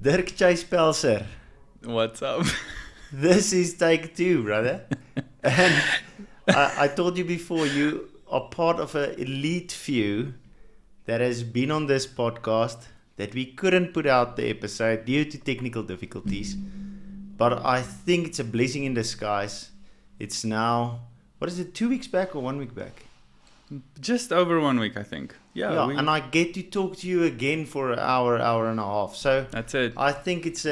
Dirk Chase Pelser. What's up? This is take 2, brother. And I told you before, you are part of an elite few that has been on this podcast that we couldn't put out the episode due to technical difficulties. But I think it's a blessing in disguise. It's now, what is it, 2 weeks back or 1 week back? Just over 1 week, I think. Yeah, and I get to talk to you again for an hour and a half. So that's it. I think it's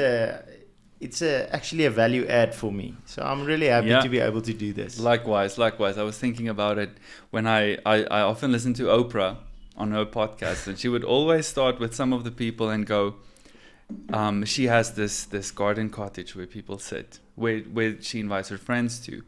actually a value add for me. So I'm really happy to be able to do this. Likewise. I was thinking about it when I often listen to Oprah on her podcast, and she would always start with some of the people and go, she has this garden cottage where people sit, where she invites her friends to.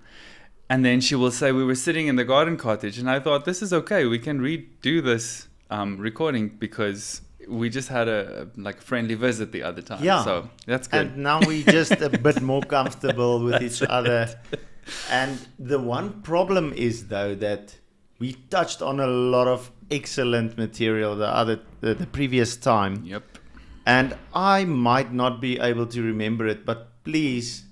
And then she will say, we were sitting in the garden cottage, and I thought, this is okay. We can redo this recording because we just had a friendly visit the other time. Yeah. So that's good. And now we're just a bit more comfortable with each other. And the one problem is, though, that we touched on a lot of excellent material the previous time. Yep. And I might not be able to remember it, but please,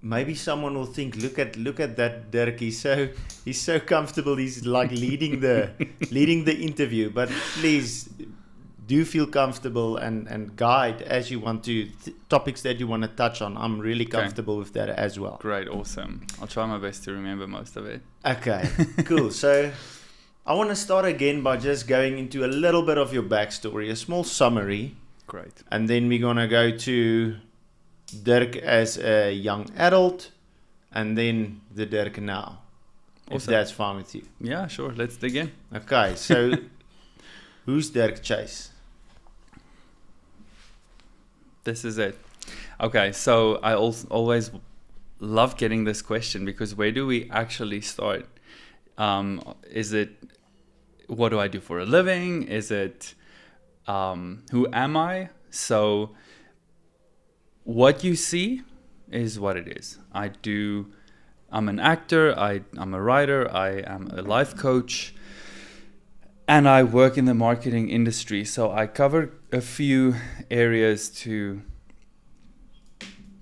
maybe someone will think, look at that Dirk. He's so comfortable. He's like leading the interview. But please do feel comfortable and guide as you want to topics that you want to touch on. I'm really comfortable with that as well. Great, awesome. I'll try my best to remember most of it. Okay, cool. So I want to start again by just going into a little bit of your backstory, a small summary. Great. And then we're going to go to Dirk as a young adult, and then the Dirk now. Awesome. If that's fine with you. Yeah, sure. Let's dig in. Okay, so who's Dirk Chase? This is it. Okay, so I always love getting this question because where do we actually start? Is it, what do I do for a living? Is it, who am I? So what you see is what it is. I'm an actor, I'm a writer, I am a life coach, and I work in the marketing industry. So I cover a few areas to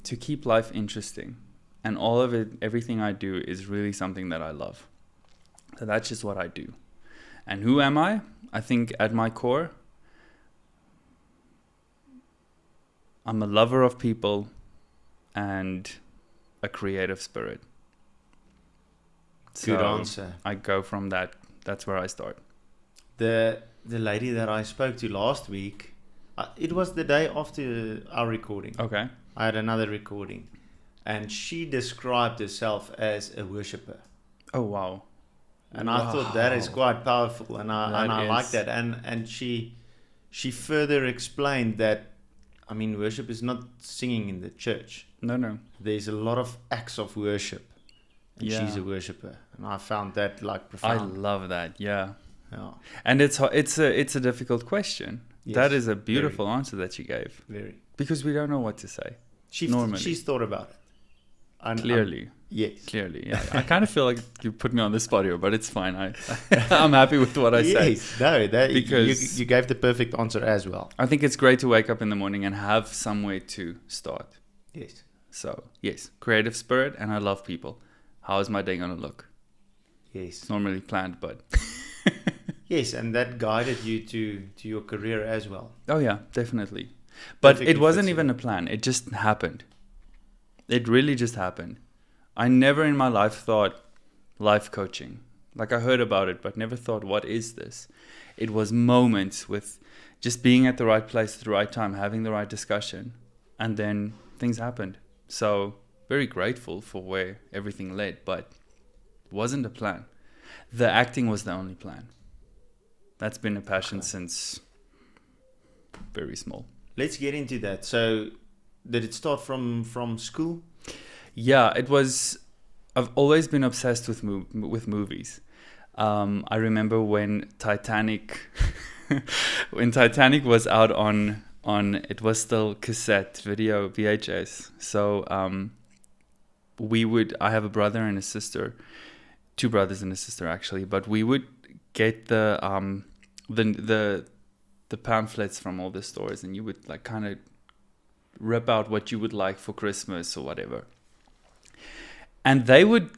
keep life interesting. And all of it, everything I do is really something that I love. So that's just what I do. And who am I? I think at my core, I'm a lover of people and a creative spirit. Good answer. I go from that. That's where I start. The lady that I spoke to last week, it was the day after our recording. Okay. I had another recording, and she described herself as a worshipper. Oh, wow. And I thought that is quite powerful, and I like that. And she further explained that, I mean, worship is not singing in the church. No. There's a lot of acts of worship. And she's a worshipper. And I found that profound. I love that. Yeah. And it's a difficult question. Yes, that is a beautiful answer that you gave. Very. Because we don't know what to say. She's thought about it. Clearly. Yes. Clearly. Yeah. I kind of feel like you put me on the spot here, but it's fine. I'm happy with what I say. Yes. No, because you gave the perfect answer as well. I think it's great to wake up in the morning and have somewhere to start. Yes. So, yes, creative spirit, and I love people. How is my day going to look? Yes. It's normally planned, but... Yes, and that guided you to your career as well. Oh, yeah, definitely. But it wasn't even a plan. It just happened. It really just happened. I never in my life thought life coaching. Like I heard about it, but never thought, what is this? It was moments with just being at the right place at the right time, having the right discussion, and then things happened. So very grateful for where everything led, but it wasn't a plan. The acting was the only plan. That's been a passion since very small. Let's get into that. So did it start from school? Yeah, it was. I've always been obsessed with movies. I remember when Titanic was out on it was still cassette video VHS. So I have a brother and a sister, 2 brothers and a sister actually, but we would get the pamphlets from all the stores, and you would like kind of rip out what you would like for Christmas or whatever. And they would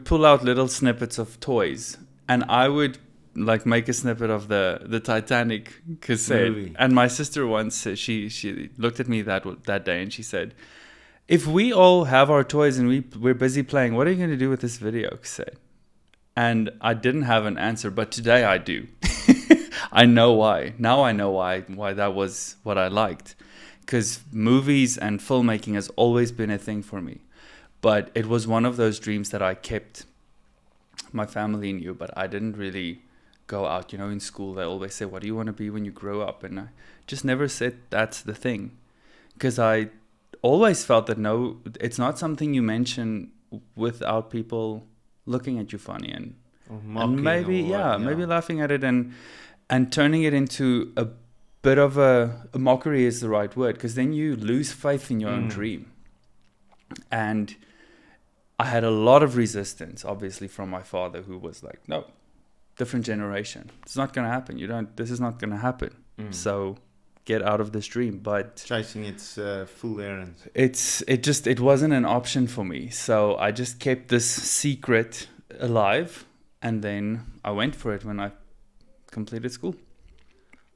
pull out little snippets of toys, and I would like make a snippet of the Titanic cassette. Movie. And my sister once she looked at me that day and she said, "If we all have our toys and we're busy playing, what are you going to do with this video cassette?" And I didn't have an answer, but today I do. I know why. Now I know why that was what I liked, because movies and filmmaking has always been a thing for me. But it was one of those dreams that I kept. My family knew, but I didn't really go out. You know, in school, they always say, "What do you want to be when you grow up?" And I just never said that's the thing. Because I always felt that no, it's not something you mention without people looking at you funny and maybe, maybe laughing at it and turning it into a bit of a mockery is the right word. Because then you lose faith in your own dream. And I had a lot of resistance, obviously, from my father, who was like, "No, different generation. It's not going to happen. This is not going to happen. So get out of this dream." But chasing its full errands. It wasn't an option for me. So I just kept this secret alive, and then I went for it when I completed school.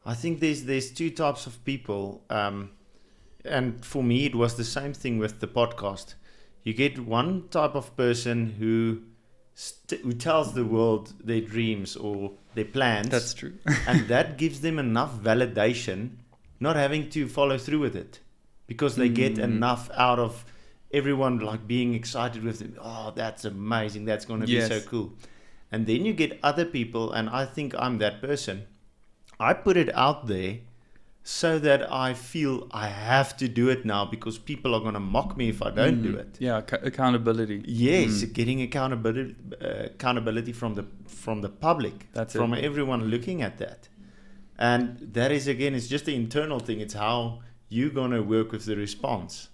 I think there's two types of people, and for me it was the same thing with the podcast. You get one type of person who tells the world their dreams or their plans. That's true. And that gives them enough validation, not having to follow through with it, because they get enough out of everyone like being excited with them. "Oh, that's amazing. That's going to be so cool." And then you get other people, and I think I'm that person. I put it out there so that I feel I have to do it now because people are going to mock me if I don't do it. Yeah, accountability. Yes, getting accountability from the public. That's from it. everyone looking at that. And that is, again, it's just the internal thing. It's how you're going to work with the response.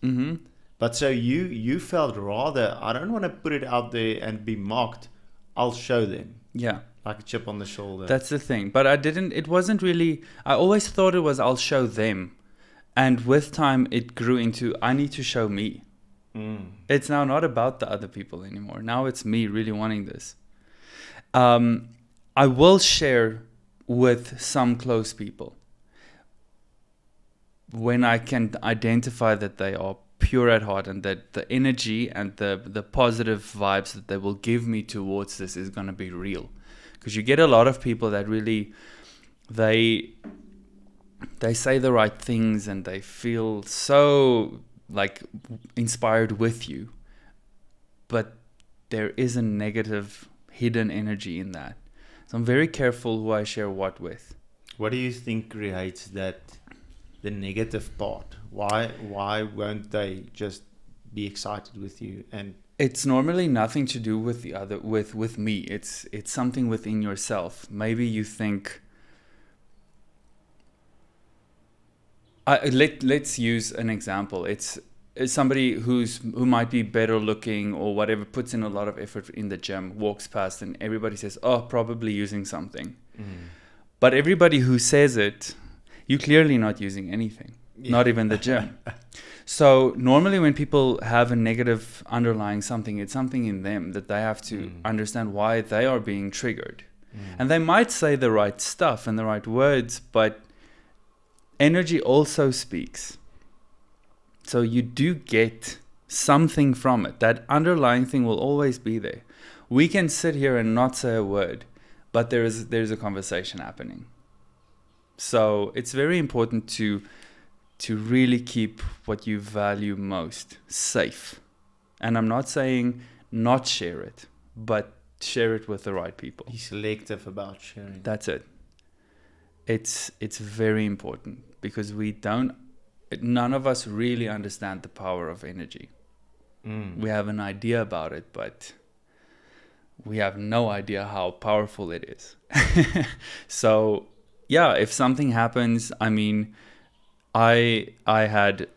But so you felt rather, I don't want to put it out there and be mocked. I'll show them. Yeah. Like a chip on the shoulder. That's the thing. But it wasn't really, I always thought it was I'll show them. And with time, it grew into I need to show me. It's now not about the other people anymore. Now it's me really wanting this. I will share with some close people when I can identify that they are pure at heart and that the energy and the positive vibes that they will give me towards this is going to be real. Because you get a lot of people that really, they say the right things and they feel so like inspired with you. But there is a negative hidden energy in that. So I'm very careful who I share what with. What do you think creates the negative part? Why won't they just be excited with you? And it's normally nothing to do with the other, with me. It's something within yourself. Maybe you think. Let's use an example. It's somebody who might be better looking or whatever, puts in a lot of effort in the gym, walks past, and everybody says, "Oh, probably using something." But everybody who says it, you're clearly not using anything, not even the gym. So normally when people have a negative underlying something, it's something in them that they have to understand why they are being triggered. And they might say the right stuff and the right words, but energy also speaks. So you do get something from it. That underlying thing will always be there. We can sit here and not say a word, but there's a conversation happening. So it's very important to really keep what you value most safe. And I'm not saying not share it, but share it with the right people. Be selective about sharing. That's it. It's very important because none of us really understand the power of energy. We have an idea about it, but we have no idea how powerful it is. So, yeah, if something happens, I mean, I had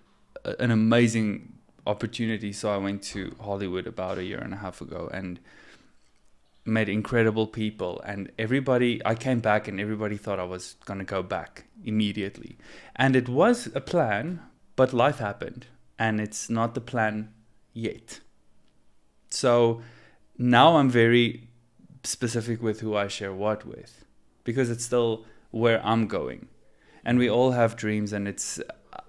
an amazing opportunity. So I went to Hollywood about 1.5 years ago and met incredible people. And I came back and everybody thought I was going to go back immediately. And it was a plan, but life happened and it's not the plan yet. So now I'm very specific with who I share what with, because it's still where I'm going. And we all have dreams, and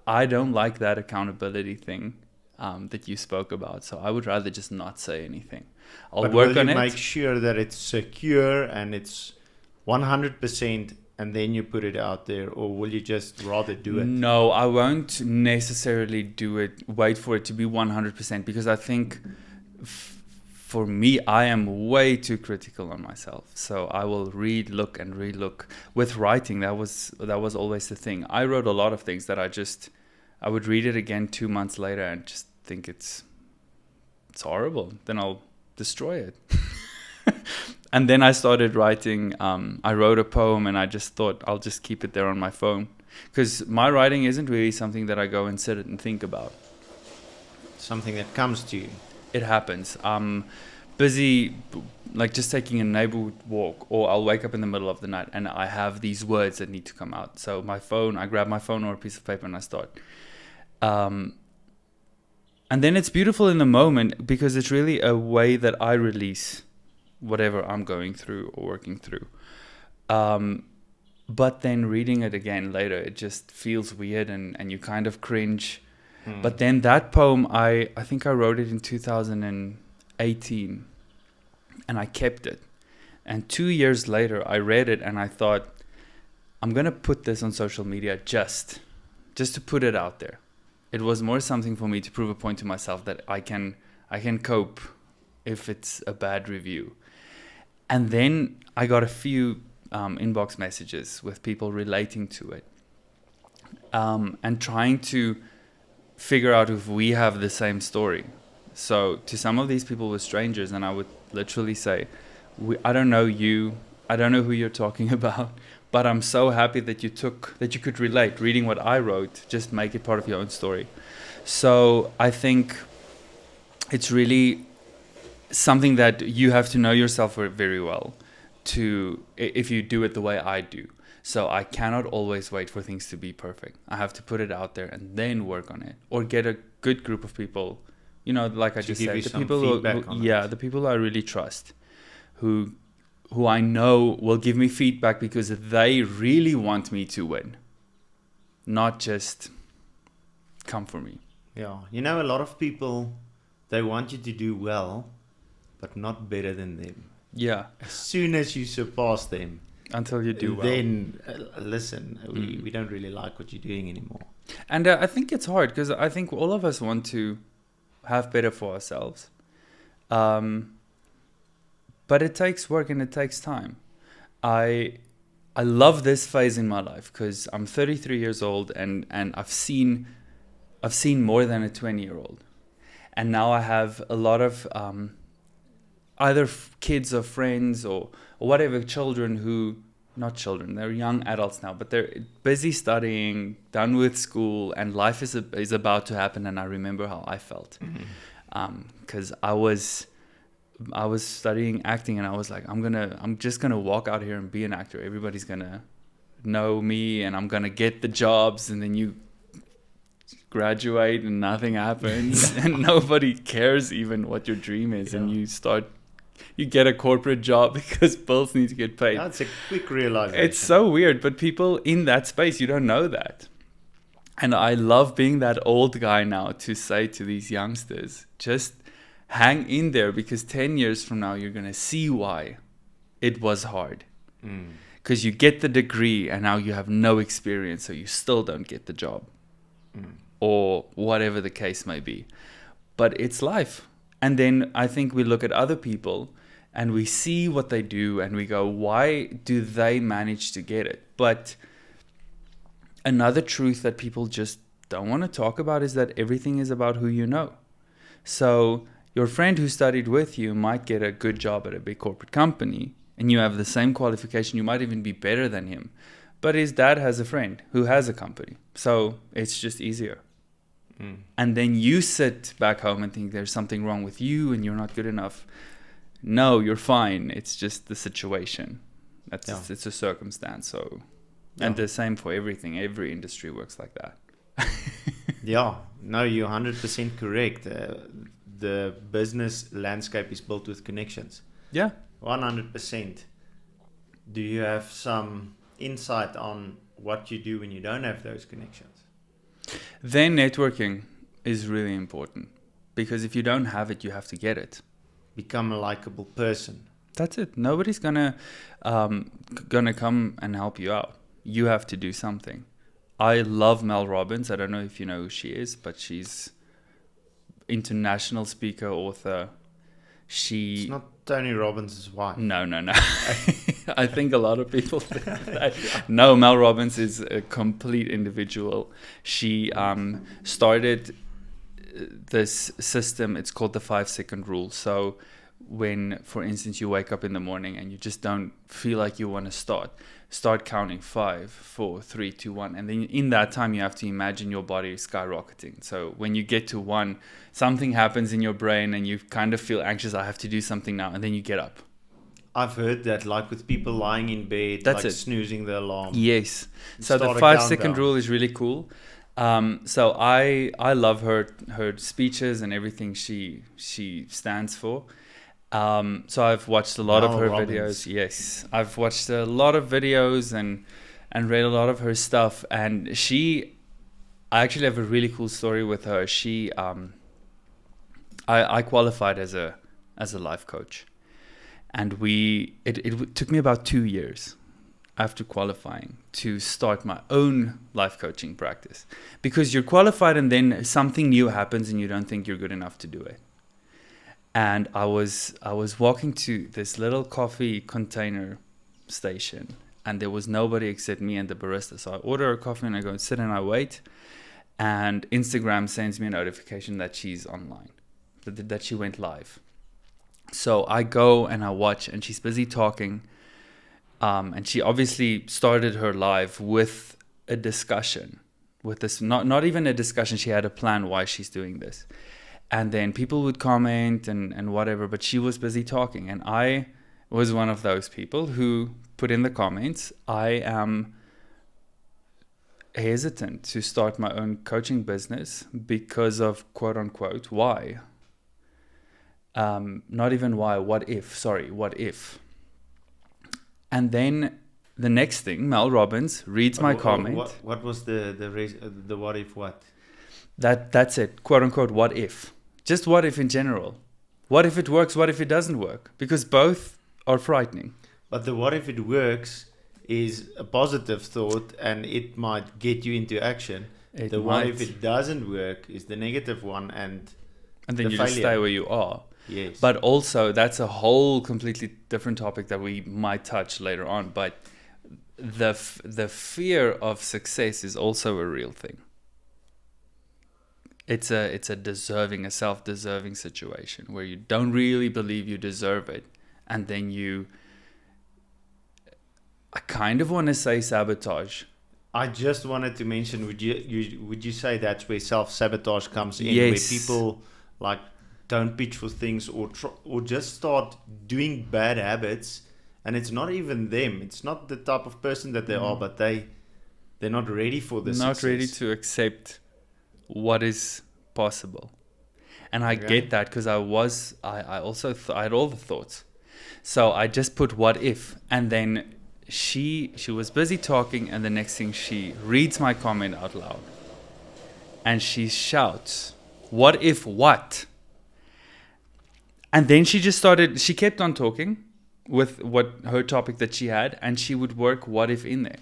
I don't like that accountability thing that you spoke about. So I would rather just not say anything. I'll work on it. Make sure that it's secure and it's 100%, and then you put it out there, or will you just rather do it? No, I won't necessarily do it. Wait for it to be 100%, because I think for me, I am way too critical on myself. So I will read, look, and relook. With writing, that was always the thing. I wrote a lot of things that I would read it again 2 months later and just think it's horrible. Then I'll destroy it. And then I started writing. I wrote a poem, and I just thought I'll just keep it there on my phone, because my writing isn't really something that I go and sit and think about. Something that comes to you. It happens. I'm busy, like just taking a neighborhood walk, or I'll wake up in the middle of the night and I have these words that need to come out. So I grab my phone or a piece of paper and I start. And then it's beautiful in the moment, because it's really a way that I release whatever I'm going through or working through. But then reading it again later, it just feels weird and you kind of cringe. But then that poem, I think I wrote it in 2018, and I kept it. And 2 years later, I read it and I thought, I'm going to put this on social media just to put it out there. It was more something for me to prove a point to myself that I can cope if it's a bad review. And then I got a few inbox messages with people relating to it, and trying to figure out if we have the same story. So to some of these people were strangers, and I would literally say, I don't know you, I don't know who you're talking about, but I'm so happy that you could relate. Reading what I wrote, just make it part of your own story. So I think it's really something that you have to know yourself very well if you do it the way I do. So I cannot always wait for things to be perfect. I have to put it out there and then work on it, or get a good group of people, like I just said, the people the people I really trust, who I know will give me feedback because they really want me to win, not just come for me. Yeah, a lot of people, they want you to do well, but not better than them. Yeah. As soon as you surpass them, until you do well, then we don't really like what you're doing anymore. And I think it's hard, because I think all of us want to have better for ourselves, but it takes work and it takes time. I love this phase in my life because I'm 33 years old and I've seen more than a 20-year-old, and now I have a lot of either kids or friends or whatever, they're young adults now, but they're busy studying, done with school, and life is about to happen. And I remember how I felt, because I was studying acting, and I was like, I'm just gonna walk out here and be an actor. Everybody's gonna know me, and I'm gonna get the jobs. And then you graduate, and nothing happens, and nobody cares even what your dream is, and you get a corporate job because bills need to get paid. That's a quick realization. It's so weird, but people in that space, you don't know that. And I love being that old guy now to say to these youngsters, just hang in there, because 10 years from now, you're going to see why it was hard. Because you get the degree and now you have no experience, so you still don't get the job. Or whatever the case may be. But it's life. And then I think we look at other people and we see what they do and we go, why do they manage to get it? But another truth that people just don't want to talk about is that everything is about who you know. So your friend who studied with you might get a good job at a big corporate company, and you have the same qualification. You might even be better than him. But his dad has a friend who has a company. So it's just easier. And then you sit back home and think there's something wrong with you and you're not good enough. No, you're fine. It's just the situation. It's a circumstance. So, and the same for everything. Every industry works like that. Yeah, no, you're 100% correct. The business landscape is built with connections. Yeah. 100%. Do you have some insight on what you do when you don't have those connections? Then networking is really important, because if you don't have it, you have to get it. Become a likable person. That's it. Nobody's gonna come and help you out. You have to do something. I love Mel Robbins. I don't know if you know who she is, but she's international speaker, author. It's not Tony Robbins' wife. No. I think a lot of people think that. No, Mel Robbins is a complete individual. She started this system. It's called the 5-second rule. So when, for instance, you wake up in the morning and you just don't feel like you want to start counting 5, 4, 3, 2, 1. And then in that time, you have to imagine your body is skyrocketing. So when you get to 1, something happens in your brain and you kind of feel anxious. I have to do something now. And then you get up. I've heard that, like with people lying in bed, That's like it. snoozing the alarm. Yes. So the Start a 5-second countdown. rule is really cool. So I love her speeches and everything she stands for. So I've watched a lot of Mel her Robbins. videos. Yes, I've watched a lot of videos and read a lot of her stuff. And I actually have a really cool story with her. I qualified as a life coach, and it took me about 2 years after qualifying to start my own life coaching practice, because you're qualified and then something new happens and you don't think you're good enough to do it. And I was walking to this little coffee container station, and there was nobody except me and the barista. So I order a coffee and I go and sit and I wait, and Instagram sends me a notification that she's online, that she went live. So I go and I watch, and she's busy talking. And she obviously started her live with a discussion, with this, not even a discussion. She had a plan why she's doing this. And then people would comment and whatever, but she was busy talking. And I was one of those people who put in the comments, I am hesitant to start my own coaching business because of quote unquote, why? Not even why, what if? And then the next thing, Mel Robbins reads my comment. What was the what if what? That's it, quote unquote, what if? Just what if in general. What if it works? What if it doesn't work? Because both are frightening. But the what if it works is a positive thought, and it might get you into action. What if it doesn't work is the negative one, and then the you just failure. stay where you are. Yes. But also, that's a whole completely different topic that we might touch later on. But the fear of success is also a real thing. It's a self-deserving situation where you don't really believe you deserve it, and then I kind of want to say sabotage. I just wanted to mention, would you say that's where self-sabotage comes in? Yes. Where people like don't pitch for things or just start doing bad habits, and it's not even them. It's not the type of person that they are, but they're not ready for this. Not ready to accept what is possible. And I get that, because I also I had all the thoughts. So I just put what if, and then she was busy talking, and the next thing she reads my comment out loud, and she shouts, "What if what?" And then she kept on talking with her topic that she had, and she would work what if in there.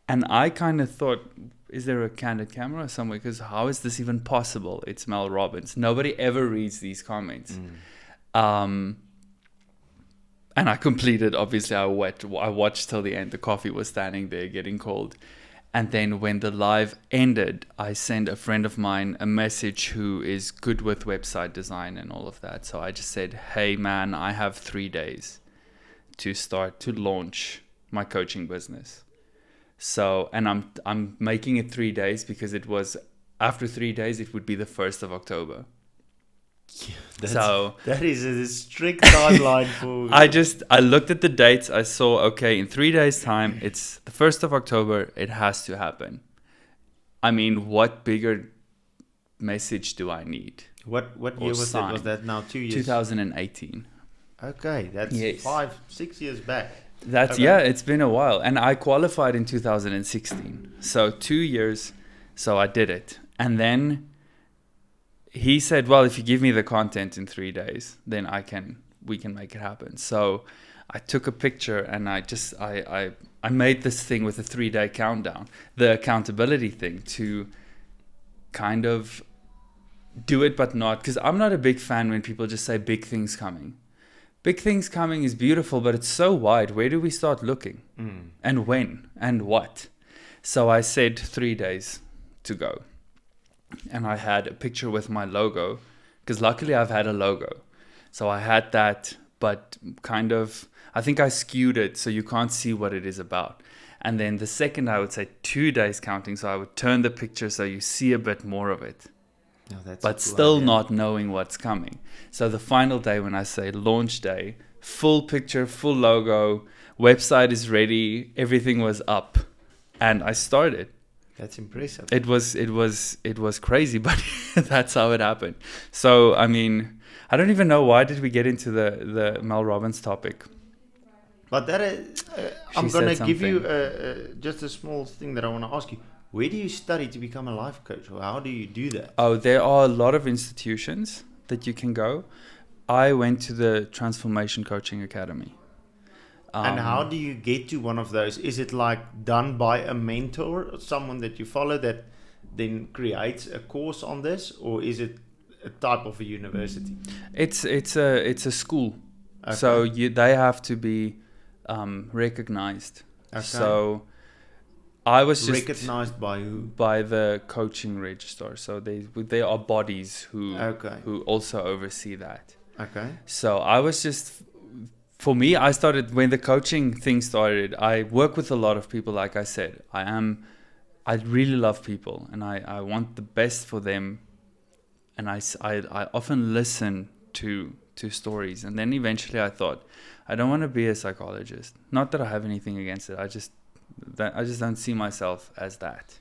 And I kind of thought, is there a candid camera somewhere? Because how is this even possible? It's Mel Robbins. Nobody ever reads these comments. And I completed, obviously, I watched till the end. The coffee was standing there getting cold. And then when the live ended, I sent a friend of mine a message who is good with website design and all of that. So I just said, hey, man, I have 3 days to launch my coaching business. So, and I'm making it 3 days because it was, after 3 days, it would be the 1st of October. That is a strict timeline for... I looked at the dates. I saw, okay, in 3 days' time, it's the 1st of October. It has to happen. I mean, what bigger message do I need? What Or year was that? Was sign. that now 2 years? 2018. Okay, that's Yes. 5-6 years back. That's Okay. yeah, it's been a while, and I qualified in 2016. So 2 years. So I did it, and then he said, "Well, if you give me the content in 3 days, then we can make it happen." So I took a picture and I made this thing with a 3-day countdown, the accountability thing, to kind of do it but not, because I'm not a big fan when people just say big things coming. Big things coming is beautiful, but it's so wide. Where do we start looking? And when? And what? So I said 3 days to go. And I had a picture with my logo, because luckily I've had a logo. So I had that, but kind of, I think I skewed it so you can't see what it is about. And then the second, I would say 2 days counting. So I would turn the picture so you see a bit more of it. No, that's But a cool still idea. not knowing what's coming. So the final day, when I say launch day, full picture, full logo, website is ready, everything was up, and I started. That's impressive. It was crazy, but that's how it happened. So I mean, I don't even know why did we get into the Mel Robbins topic. But that is, I'm She gonna said give you something. just a small thing that I want to ask you. Where do you study to become a life coach, or how do you do that? Oh, there are a lot of institutions that you can go. I went to the Transformation Coaching Academy. And how do you get to one of those? Is it like done by a mentor, or someone that you follow that then creates a course on this, or is it a type of a university? It's a school, Okay. so they have to be recognized. Okay. So I was just Recognized by who? by the coaching registrar. So they are bodies Okay. who also oversee that. Okay. So I was just, for me, I started when the coaching thing started. I work with a lot of people, like I said. I really love people, and I want the best for them. And I often listen to stories, and then eventually I thought, I don't want to be a psychologist. Not that I have anything against it. I just don't see myself as that.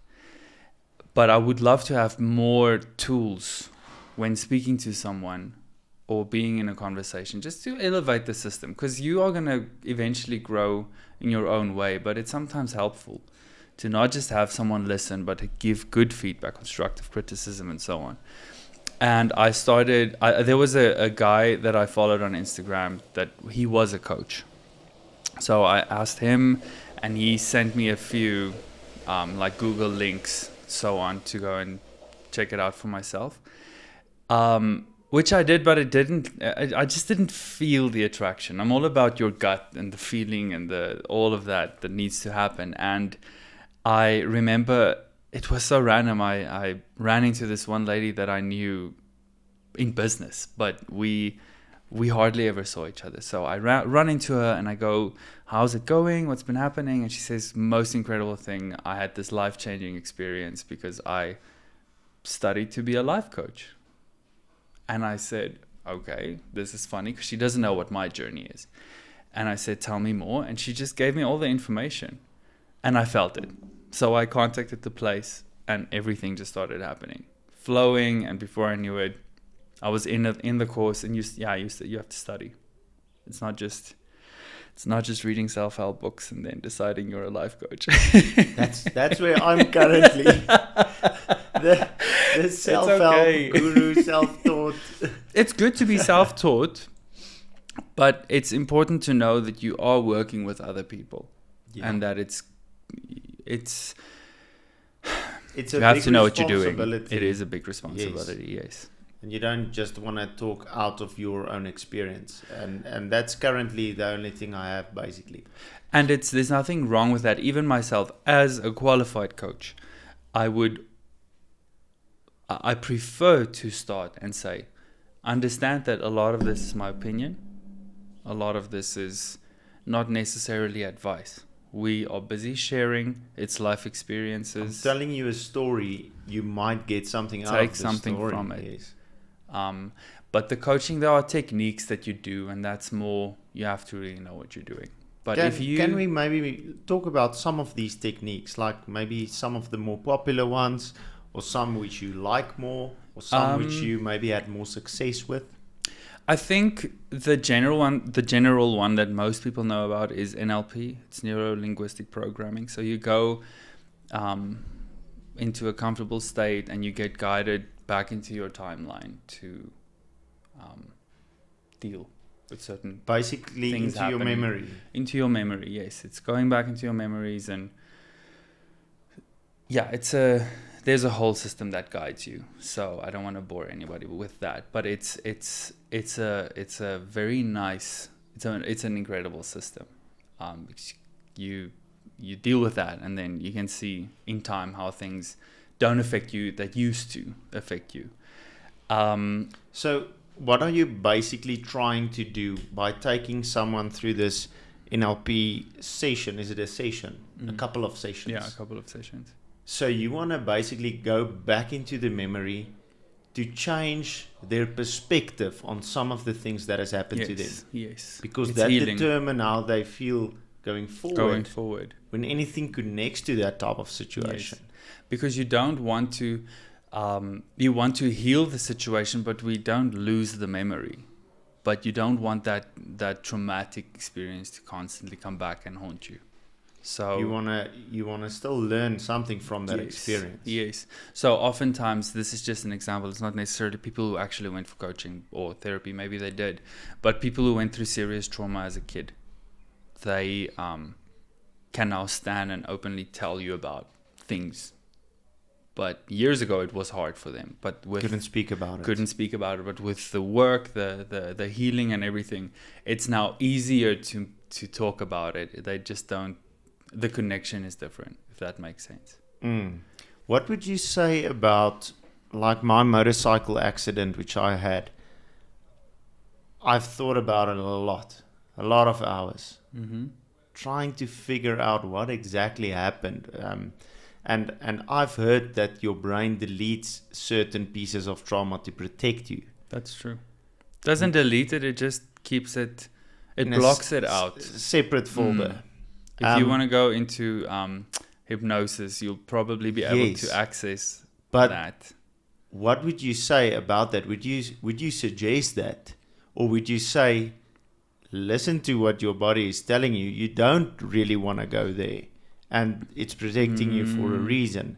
But I would love to have more tools when speaking to someone or being in a conversation, just to elevate the system, because you are going to eventually grow in your own way. But it's sometimes helpful to not just have someone listen, but to give good feedback, constructive criticism, and so on. And I started, there was a guy that I followed on Instagram that he was a coach. So I asked him, and he sent me a few like Google links, so on, to go and check it out for myself. Which I did, but I just didn't feel the attraction. I'm all about your gut and the feeling and all of that needs to happen. And I remember it was so random. I ran into this one lady that I knew in business, but we hardly ever saw each other. So I run into her and I go, "How's it going? What's been happening?" And she says, "Most incredible thing. I had this life-changing experience because I studied to be a life coach." And I said, "Okay, this is funny," because she doesn't know what my journey is. And I said, "Tell me more." And she just gave me all the information, and I felt it. So I contacted the place, and everything just started happening, flowing. And before I knew it, I was in the course. And you have to study. It's not just reading self-help books and then deciding you're a life coach. That's where I'm currently. The self-help okay. guru, self-taught. It's good to be self-taught, but it's important to know that you are working with other people, and that it's you have to know what you're doing. It is a big responsibility, yes. And you don't just want to talk out of your own experience, and that's currently the only thing I have, basically. And there's nothing wrong with that. Even myself, as a qualified coach, I prefer to start and say, understand that a lot of this is my opinion. A lot of this is not necessarily advice. We are busy sharing. It's life experiences. I'm telling you a story, you might get something out of Take the something story. from it. Yes. But the coaching, there are techniques that you do, and that's more, you have to really know what you're doing. But Can we maybe talk about some of these techniques, like maybe some of the more popular ones, or some which you like more, or some which you maybe had more success with? I think the general one that most people know about is NLP. It's neuro linguistic programming. So you go into a comfortable state and you get guided back into your timeline to deal with certain Basically things into your happening. memory. Into your memory, yes. It's going back into your memories, and yeah, there's a whole system that guides you. So I don't want to bore anybody with that, but it's a very nice, it's an incredible system. You deal with that, and then you can see in time how things don't affect you that used to affect you. So what are you basically trying to do by taking someone through this NLP session? Is it a session? A couple of sessions? Yeah, a couple of sessions. So you want to basically go back into the memory to change their perspective on some of the things that has happened to them. Yes. Because It's that healing. determine how they feel going forward. When anything connects to that type of situation. Yes. Because you don't want to, you want to heal the situation, but we don't lose the memory. But you don't want that traumatic experience to constantly come back and haunt you. So you wanna still learn something from that experience. Yes. So oftentimes, this is just an example. It's not necessarily people who actually went for coaching or therapy. Maybe they did, but people who went through serious trauma as a kid, they can now stand and openly tell you about things. But years ago, it was hard for them. But Couldn't speak about it. But with the work, the healing, and everything, it's now easier to talk about it. They just don't. The connection is different, if that makes sense. What would you say about like my motorcycle accident, which I had? I've thought about it a lot of hours, trying to figure out what exactly happened. And I've heard that your brain deletes certain pieces of trauma to protect you. That's true. Doesn't delete it, it just keeps it, it blocks it out. Separate folder. If you want to go into hypnosis, you'll probably be able to access that. What would you say about that? Would you suggest that? Or would you say, listen to what your body is telling you. You don't really want to go there. And it's protecting you for a reason.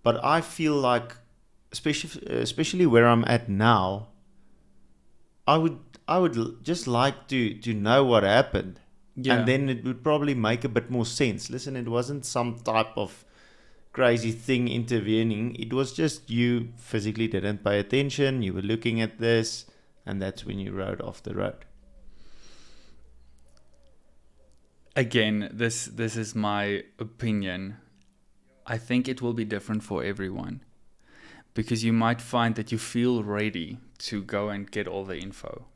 But I feel like, especially where I'm at now, I would just like to know what happened. Yeah. And then it would probably make a bit more sense. Listen, it wasn't some type of crazy thing intervening. It was just you physically didn't pay attention. You were looking at this, and that's when you rode off the road. Again, this is my opinion. I think it will be different for everyone. Because you might find that you feel ready to go and get all the info.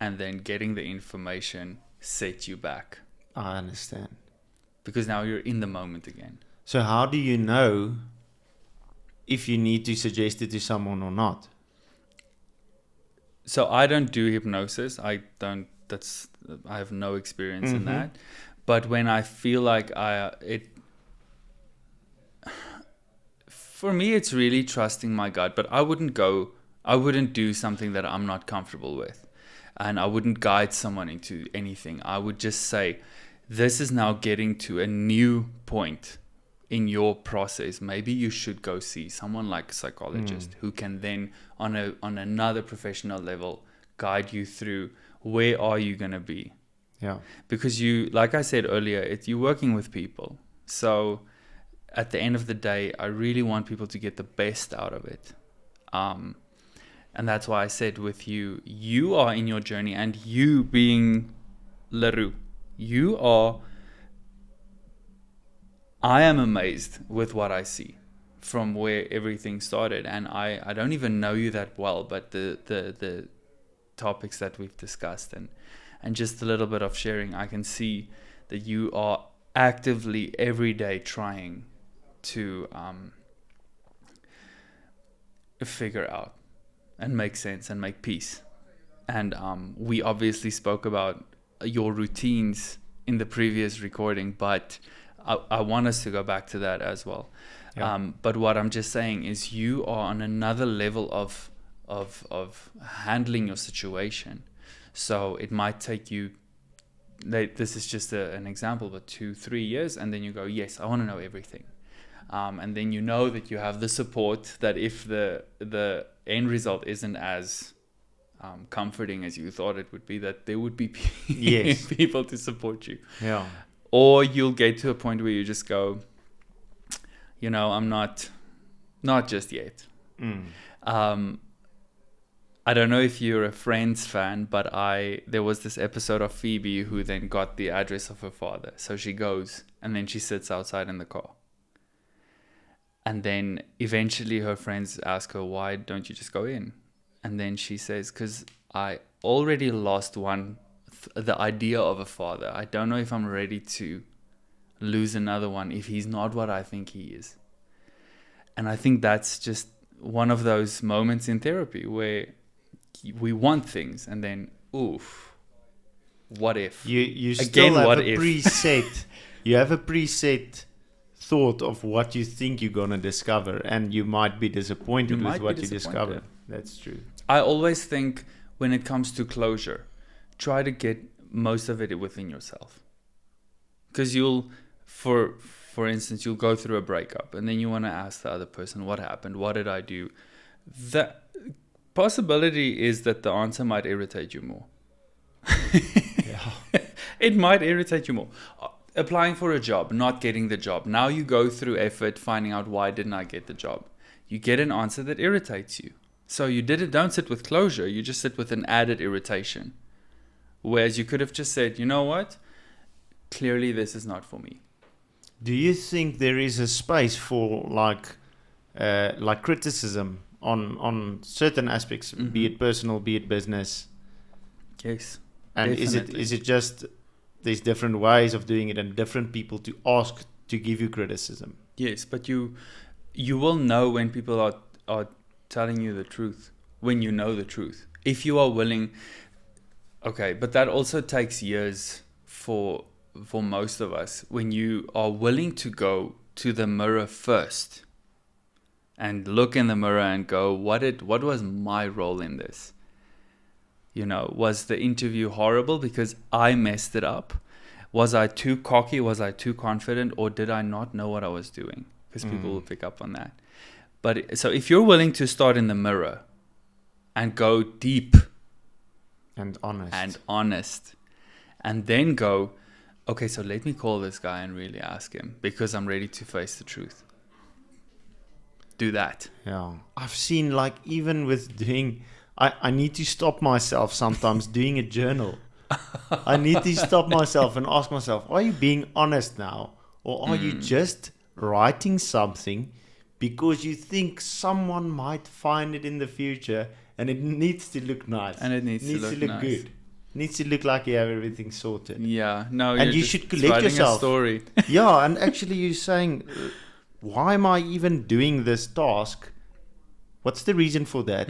And then getting the information set you back. I understand. Because now you're in the moment again. So how do you know if you need to suggest it to someone or not? So I don't do hypnosis. I have no experience in that. But when I feel like for me, it's really trusting my gut. But I wouldn't do something that I'm not comfortable with. And I wouldn't guide someone into anything. I would just say, this is now getting to a new point in your process. Maybe you should go see someone like a psychologist who can then, on another professional level, guide you through where are you going to be. Yeah. Because like I said earlier, you're working with people. So at the end of the day, I really want people to get the best out of it. And that's why I said with you are in your journey, and you being Leroux, I am amazed with what I see from where everything started. And I don't even know you that well, but the topics that we've discussed and just a little bit of sharing, I can see that you are actively every day trying to figure out and make sense and make peace. And we obviously spoke about your routines in the previous recording, but I want us to go back to that as well. Yeah. But what I'm just saying is you are on another level of handling your situation. So it might take you, this is just an example, but 2-3 years, and then you go, yes, I want to know everything. And then you know that you have the support, that if the end result isn't as comforting as you thought it would be, that there would be Yes. people to support you. Yeah. Or you'll get to a point where you just go, I'm not just yet. I don't know if you're a Friends fan, but there was this episode of Phoebe who then got the address of her father. So she goes and then she sits outside in the car. And then eventually her friends ask her, why don't you just go in? And then she says, because I already lost the idea of a father. I don't know if I'm ready to lose another one if he's not what I think he is. And I think that's just one of those moments in therapy where we want things and then, oof, what if? You still Again, have what a if? preset. You have a preset thought of what you think you're gonna discover, and you might be disappointed with what you discover. That's true. I always think when it comes to closure, try to get most of it within yourself. Because you'll, for instance, you'll go through a breakup and then you want to ask the other person, what happened? What did I do? The possibility is that the answer might irritate you more. Yeah. It might irritate you more. Applying for a job, not getting the job. Now you go through effort finding out why didn't I get the job. You get an answer that irritates you. So don't sit with closure, you just sit with an added irritation. Whereas you could have just said, you know what? Clearly this is not for me. Do you think there is a space for like criticism on certain aspects, be it personal, be it business? Yes. And definitely. is it just there's different ways of doing it and different people to ask to give you criticism? Yes, but you will know when people are telling you the truth, when you know the truth. If you are willing, okay, but that also takes years for most of us. When you are willing to go to the mirror first and look in the mirror and go, what was my role in this? Was the interview horrible because I messed it up? Was I too cocky? Was I too confident? Or did I not know what I was doing? Because people will pick up on that. But so if you're willing to start in the mirror and go deep And honest, and then go, okay, so let me call this guy and really ask him because I'm ready to face the truth. Do that. Yeah. I've seen, like, even with doing, I need to stop myself sometimes doing a journal. I need to stop myself and ask myself, are you being honest now? Or are you just writing something because you think someone might find it in the future and it needs to look nice? And it needs to look nice. Good. It needs to look like you have everything sorted. Yeah. No, and you should collect yourself. A story. Yeah, and actually you're saying, why am I even doing this task? What's the reason for that?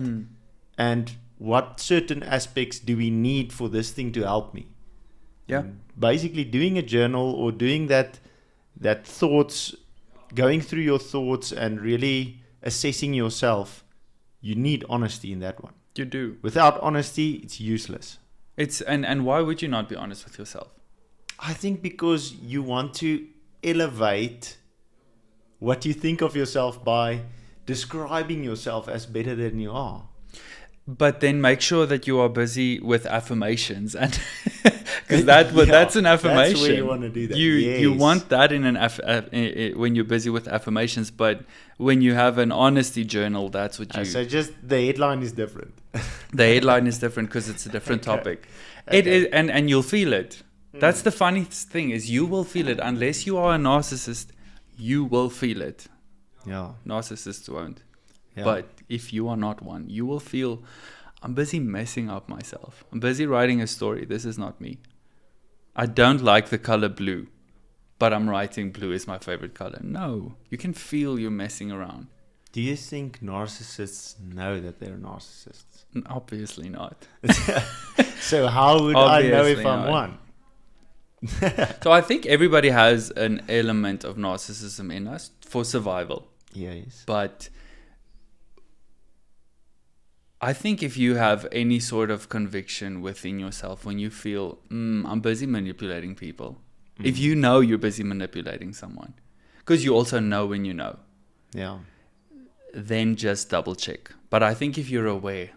And what certain aspects do we need for this thing to help me? Yeah. And basically doing a journal or doing that thoughts, going through your thoughts and really assessing yourself, you need honesty in that one. You do. Without honesty, it's useless. And why would you not be honest with yourself? I think because you want to elevate what you think of yourself by describing yourself as better than you are. But then make sure that you are busy with affirmations, and because that's an affirmation. That's where you want to do that. You want that in when you're busy with affirmations, but when you have an honesty journal, that's what you. So just the headline is different. The headline is different because it's a different topic. Okay. It is, and you'll feel it. That's the funniest thing is you will feel it unless you are a narcissist. You will feel it. Yeah. Narcissists won't. Yeah. But if you are not one, you will feel, I'm busy messing up myself. I'm busy writing a story. This is not me. I don't like the color blue, but I'm writing blue is my favorite color. No, you can feel you're messing around. Do you think narcissists know that they're narcissists? Obviously not. So how would I know if I'm one? So I think everybody has an element of narcissism in us for survival. Yes. But I think if you have any sort of conviction within yourself, when you feel, I'm busy manipulating people, if you know you're busy manipulating someone, because you also know when you know, Yeah. then just double check. But I think if you're aware,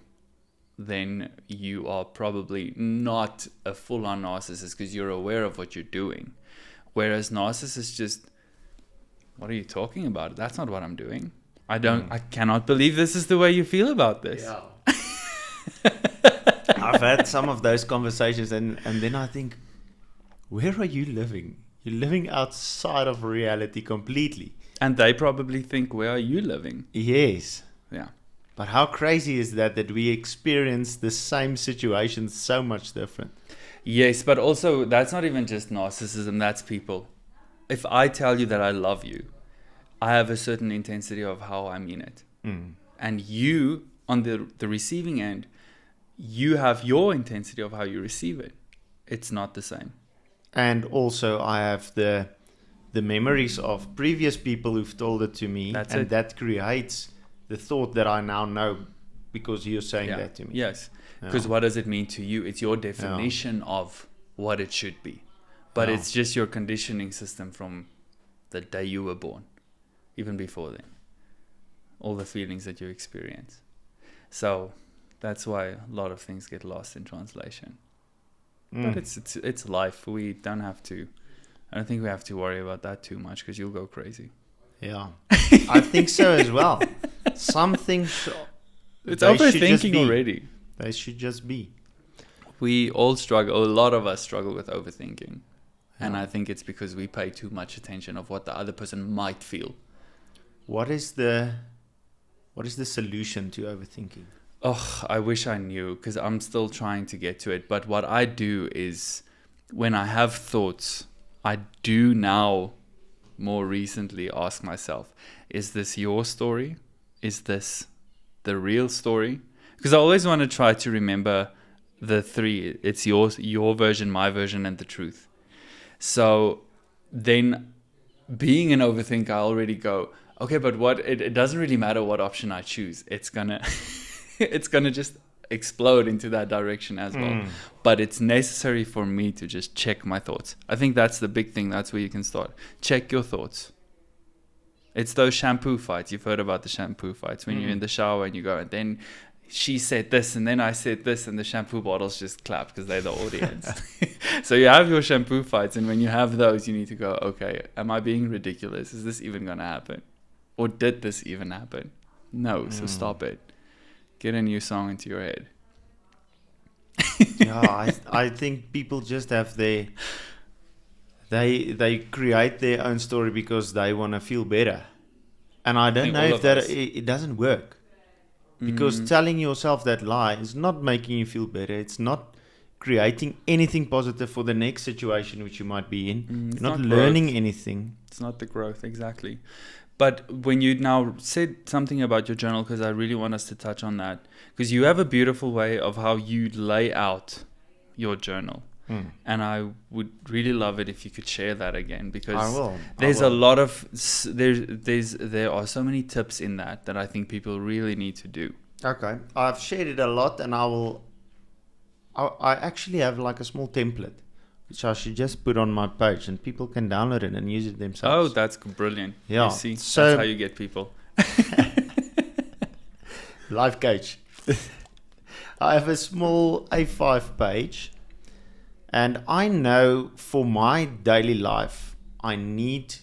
then you are probably not a full-on narcissist because you're aware of what you're doing. Whereas narcissists just, what are you talking about? That's not what I'm doing. I cannot believe this is the way you feel about this. Yeah. I've had some of those conversations and then I think, where are you living? You're living outside of reality completely. And they probably think, where are you living? Yes. Yeah. But how crazy is that we experience the same situation so much different? Yes, but also that's not even just narcissism, that's people. If I tell you that I love you, I have a certain intensity of how I mean it. And you, on the receiving end, you have your intensity of how you receive it. It's not the same. And also I have the memories of previous people who've told it to me. That's and it. that creates the thought that I now know because you're saying that to me. Yes. Because what does it mean to you? It's your definition of what it should be. But it's just your conditioning system from the day you were born, even before then. All the feelings that you experience. So that's why a lot of things get lost in translation. But it's life. We don't have to. I don't think we have to worry about that too much because you'll go crazy. Yeah, I think so as well. Some things It's they should just overthinking be. already. They should just be. We all struggle. A lot of us struggle with overthinking, and Yeah. I think it's because we pay too much attention of what the other person might feel. What is the solution to overthinking? Oh, I wish I knew because I'm still trying to get to it. But what I do is when I have thoughts, I do now more recently ask myself, is this your story? Is this the real story? Because I always want to try to remember the three. It's your version, my version, and the truth. So then being an overthinker, I already go, okay, but it doesn't really matter what option I choose. It's gonna it's gonna just explode into that direction as well. But it's necessary for me to just check my thoughts. I think that's the big thing. That's where you can start. Check your thoughts. It's those shampoo fights. You've heard about the shampoo fights when you're in the shower and you go, and then she said this and then I said this, and the shampoo bottles just clap because they're the audience. So you have your shampoo fights, and when you have those, you need to go, okay, am I being ridiculous? Is this even going to happen? Or did this even happen? No, so stop it. Get a new song into your head. Yeah, I think people just have they create their own story because they want to feel better, and I don't think know all if of that us. it doesn't work because telling yourself that lie is not making you feel better. It's not creating anything positive for the next situation which you might be in. It's You're not not learning growth. anything. It's not the growth, exactly. But when you now said something about your journal, because I really want us to touch on that, because you have a beautiful way of how you lay out your journal. And I would really love it if you could share that again, because I will. there's a lot of there are so many tips in that I think people really need to do. Okay, I've shared it a lot, and I actually have like a small template which I should just put on my page, and people can download it and use it Oh, themselves. that's brilliant. Yeah, You see, so- that's how you get people. Life coach. I have a small A5 page, and I know for my daily life, I need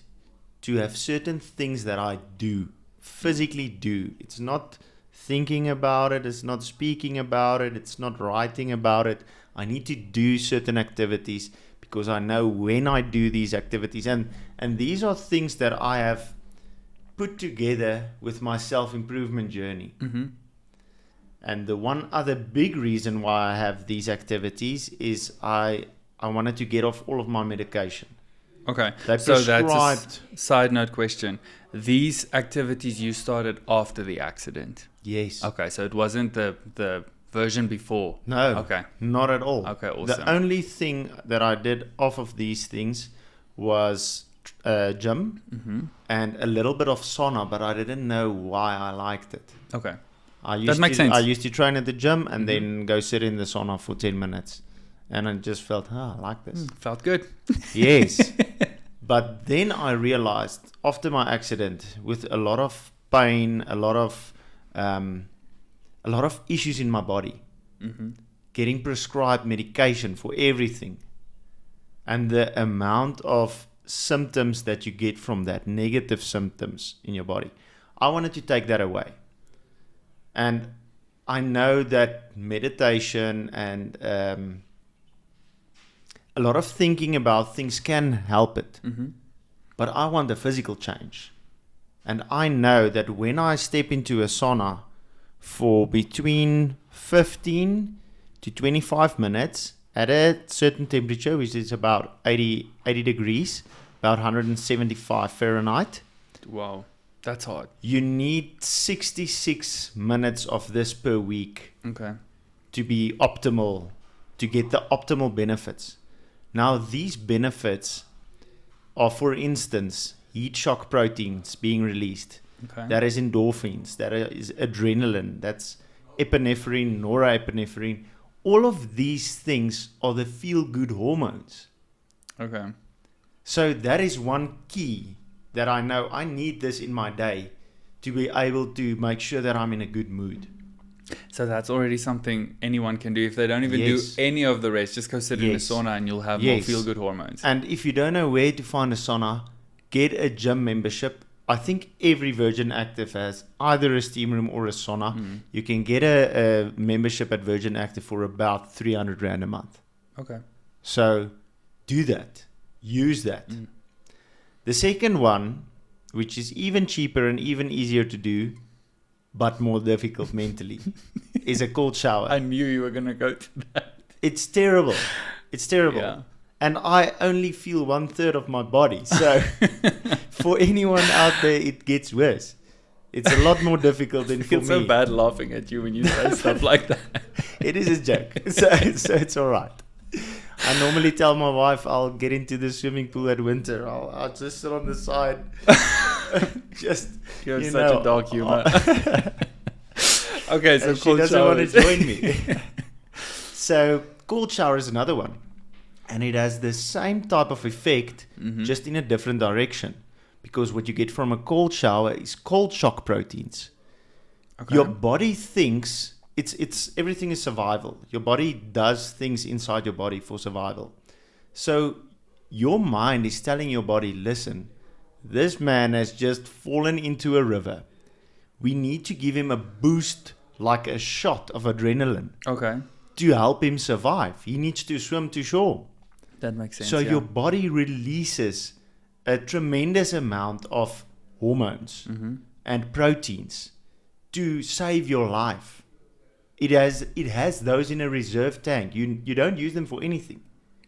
to have certain things that I do, physically do. It's not thinking about it, it's not speaking about it, it's not writing about it. I need to do certain activities because I know when I do these activities, and these are things that I have put together with my self-improvement journey. And the one other big reason why I have these activities is I wanted to get off all of my medication. Okay, They so that's a prescribed. side note question. These activities you started after the accident. Yes. Okay, so it wasn't the version before? No, Okay. not at all. Okay, awesome. The only thing that I did off of these things was gym Mm-hmm. and a little bit of sauna, but I didn't know why I liked it. Okay. I used makes to, sense. I used to train at the gym and Mhm. then go sit in the sauna for 10 minutes. And I just felt, I like this. Felt good. Yes. But then I realized after my accident, with a lot of pain, a lot of issues in my body, Mm-hmm. getting prescribed medication for everything, and the amount of symptoms that you get from that, negative symptoms in your body, I wanted to take that away. And I know that meditation and a lot of thinking about things can help it. Mm-hmm. But I want a physical change. And I know that when I step into a sauna for between 15 to 25 minutes at a certain temperature, which is about 80 degrees, about 175 Fahrenheit, Wow. That's hard. you need 66 minutes of this per week Okay. to be optimal, to get the optimal benefits. Now, these benefits are, for instance, heat shock proteins being released. Okay. That is endorphins, that is adrenaline, that's epinephrine, norepinephrine. All of these things are the feel-good hormones. Okay. So that is one key that I know I need this in my day to be able to make sure that I'm in a good mood. So that's already something anyone can do. If they don't even Yes. do any of the rest, just go sit in a Yes. sauna and you'll have Yes. more feel-good hormones. And if you don't know where to find a sauna, get a gym membership. I think every Virgin Active has either a steam room or a sauna. Mm. You can get a membership at Virgin Active for about 300 Rand a month. Okay. So do that. Use that. Mm. The second one, which is even cheaper and even easier to do, but more difficult mentally, is a cold shower. I knew you were going to go to that. It's terrible. It's terrible. Yeah. And I only feel 1/3 of my body. So for anyone out there, it gets worse. It's a lot more difficult than I for feel me. so bad laughing at you when you say stuff like that. It is a joke. So it's all right. I normally tell my wife I'll get into the swimming pool at winter. I'll just sit on the side. Just, You have you such know, a dark humor. Okay, so and she cold doesn't want to showers. join me. So cold shower is another one. And it has the same type of effect, Mhm. just in a different direction. Because what you get from a cold shower is cold shock proteins. Okay. Your body thinks it's everything is survival. Your body does things inside your body for survival. So your mind is telling your body, listen, this man has just fallen into a river. We need to give him a boost, like a shot of adrenaline, Okay. to help him survive. He needs to swim to shore. That makes sense. So yeah. your body releases a tremendous amount of hormones Mhm. and proteins to save your life. It has those in a reserve tank. You don't use them for anything.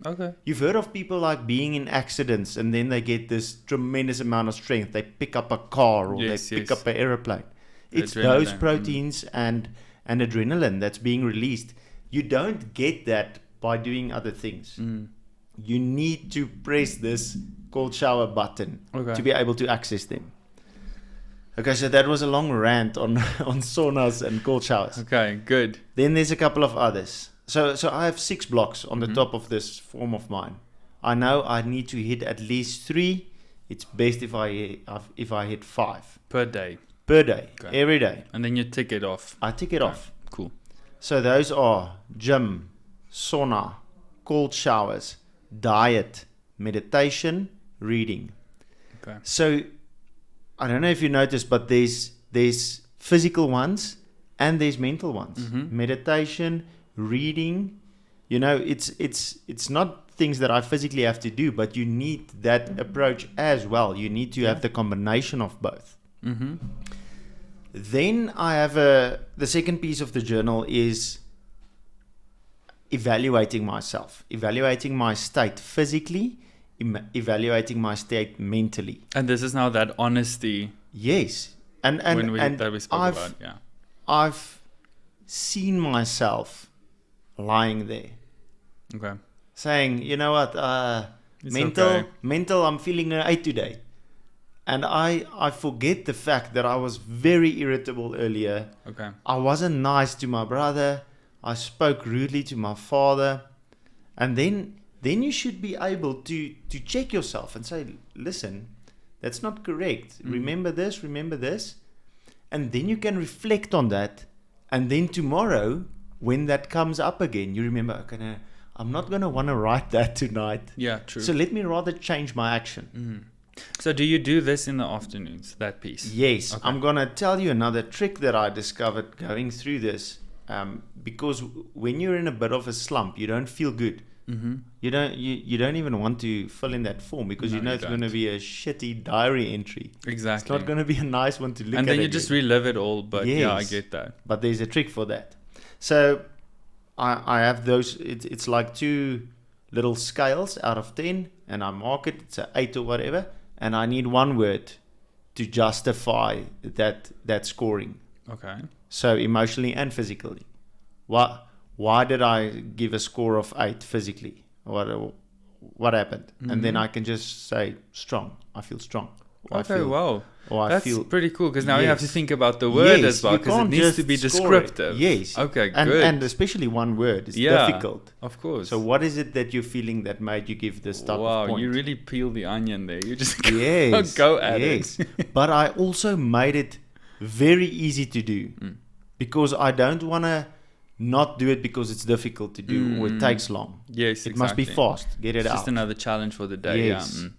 Okay. You've heard of people like being in accidents and then they get this tremendous amount of strength. They pick up a car or Yes, they pick yes. up an aeroplane. It's Adrenaline, those proteins and adrenaline that's being released. You don't get that by doing other things. Mm. You need to press this cold shower button Okay. to be able to access them. Okay, so that was a long rant on saunas and cold showers. Okay, good. Then there's a couple of others. So I have 6 blocks on the Mhm. top of this form of mine. I know I need to hit at least 3. It's best if I hit 5 Per day. per day, Okay. every day. And then you tick it off. I tick it Okay. off. Cool. So those are gym, sauna, cold showers, diet, meditation, reading. Okay. So I don't know if you noticed, but there's physical ones and there's mental ones. Mhm. Meditation, reading, it's not things that I physically have to do, but you need that approach as well. You need to have the combination of both. Mm-hmm. Then I have the second piece of the journal is evaluating myself, evaluating my state physically, evaluating my state mentally. And this is now that honesty Yes, and that we spoke I've about. Yeah. I've seen myself lying there, Okay. saying, you know what, It's mental, okay. I'm feeling an 8 today. And I forget the fact that I was very irritable earlier. Okay. I wasn't nice to my brother. I spoke rudely to my father. And then you should be able to check yourself and say, listen, that's not correct. Remember this. And then you can reflect on that. And then tomorrow, when that comes up again, you remember, okay, no, I'm not going to want to write that tonight. Yeah, true. So let me rather change my action. So do you do this in the afternoons, that piece? Yes. Okay. I'm going to tell you another trick that I discovered going through this. Because when you're in a bit of a slump, you don't feel good. Mm-hmm. You don't even want to fill in that form because you know it's going to be a shitty diary entry. Exactly. It's not going to be a nice one to look at. And then you again. just relive it all. But yeah, I Yes. get that. But there's a trick for that. So I have those. It's like 2 little scales out of 10, and I mark it. It's an 8 or whatever, and I need 1 word to justify that scoring. Okay. So emotionally and physically, why did I give a score of 8 physically? What happened? And then I can just say strong. I feel strong. Or Okay, wow. Or I That's feel pretty cool because now you have to Yes. think about the word Yes, as well you because it can't needs to just be score it. descriptive. Yes. Okay, and, good. And especially 1 word is Yeah, difficult. Of course. So what is it that you're feeling that made you give this type wow, of point? you really peel the onion there. You just Yes. go at yes. it. But I also made it very easy to do because I don't want to not do it because it's difficult to do or it takes long. Yes, It must be fast. Get it It's out. just another challenge for the day. Yes. Yeah.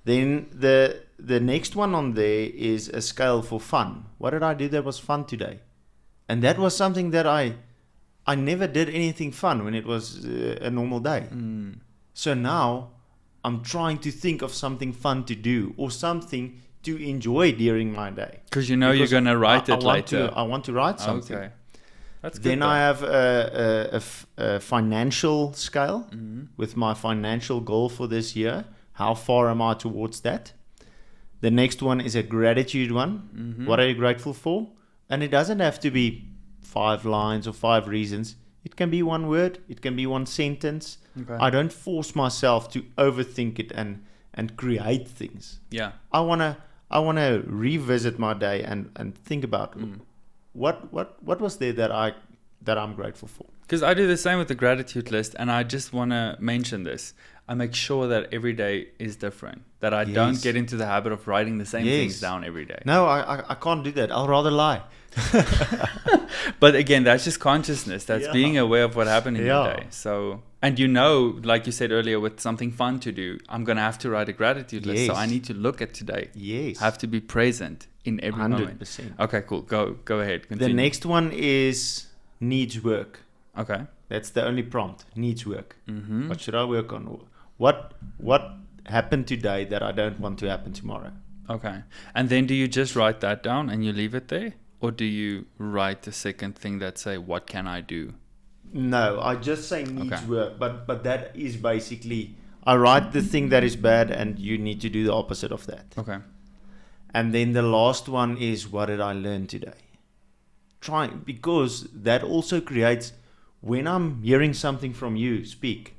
Then the next one on there is a scale for fun. What did I do that was fun today? And that was something that I never did anything fun when it was a normal day. So now I'm trying to think of something fun to do or something to enjoy during my day. Because you know Because you're going to write it later. I want to write something. Okay. That's good. Then I have a financial scale with my financial goal for this year. How far am I towards that? The next one is a gratitude one. What are you grateful for? And it doesn't have to be 5 lines or 5 reasons. It can be 1 word. It can be 1 sentence. Okay. I don't force myself to overthink it and create things. Yeah. I wanna revisit my day and think about what was there that I'm grateful for. Because I do the same with the gratitude list, and I just want to mention this. I make sure that every day is different. That I don't Yes. get into the habit of writing the same Yes. things down every day. No, I can't do that. I'll rather lie. But again, that's just consciousness. That's Yeah. being aware of what happened in your Yeah. day. So, and you know, like you said earlier, with something fun to do, I'm going to have to write a gratitude list. So Yes. I need to look at today. Yes. Have to be present in every moment. 100%. Okay, cool. Go ahead. The Continue. next one is needs work. Okay. That's the only prompt. Needs work. What should I work on? What happened today that I don't want to happen tomorrow? Okay. And then do you just write that down and you leave it there? Or do you write the second thing that say, what can I do? No, I just say needs Okay. work. But that is basically, I write the thing that is bad and you need to do the opposite of that. Okay. And then the last one is, what did I learn today? Because that also creates, when I'm hearing something from you speak,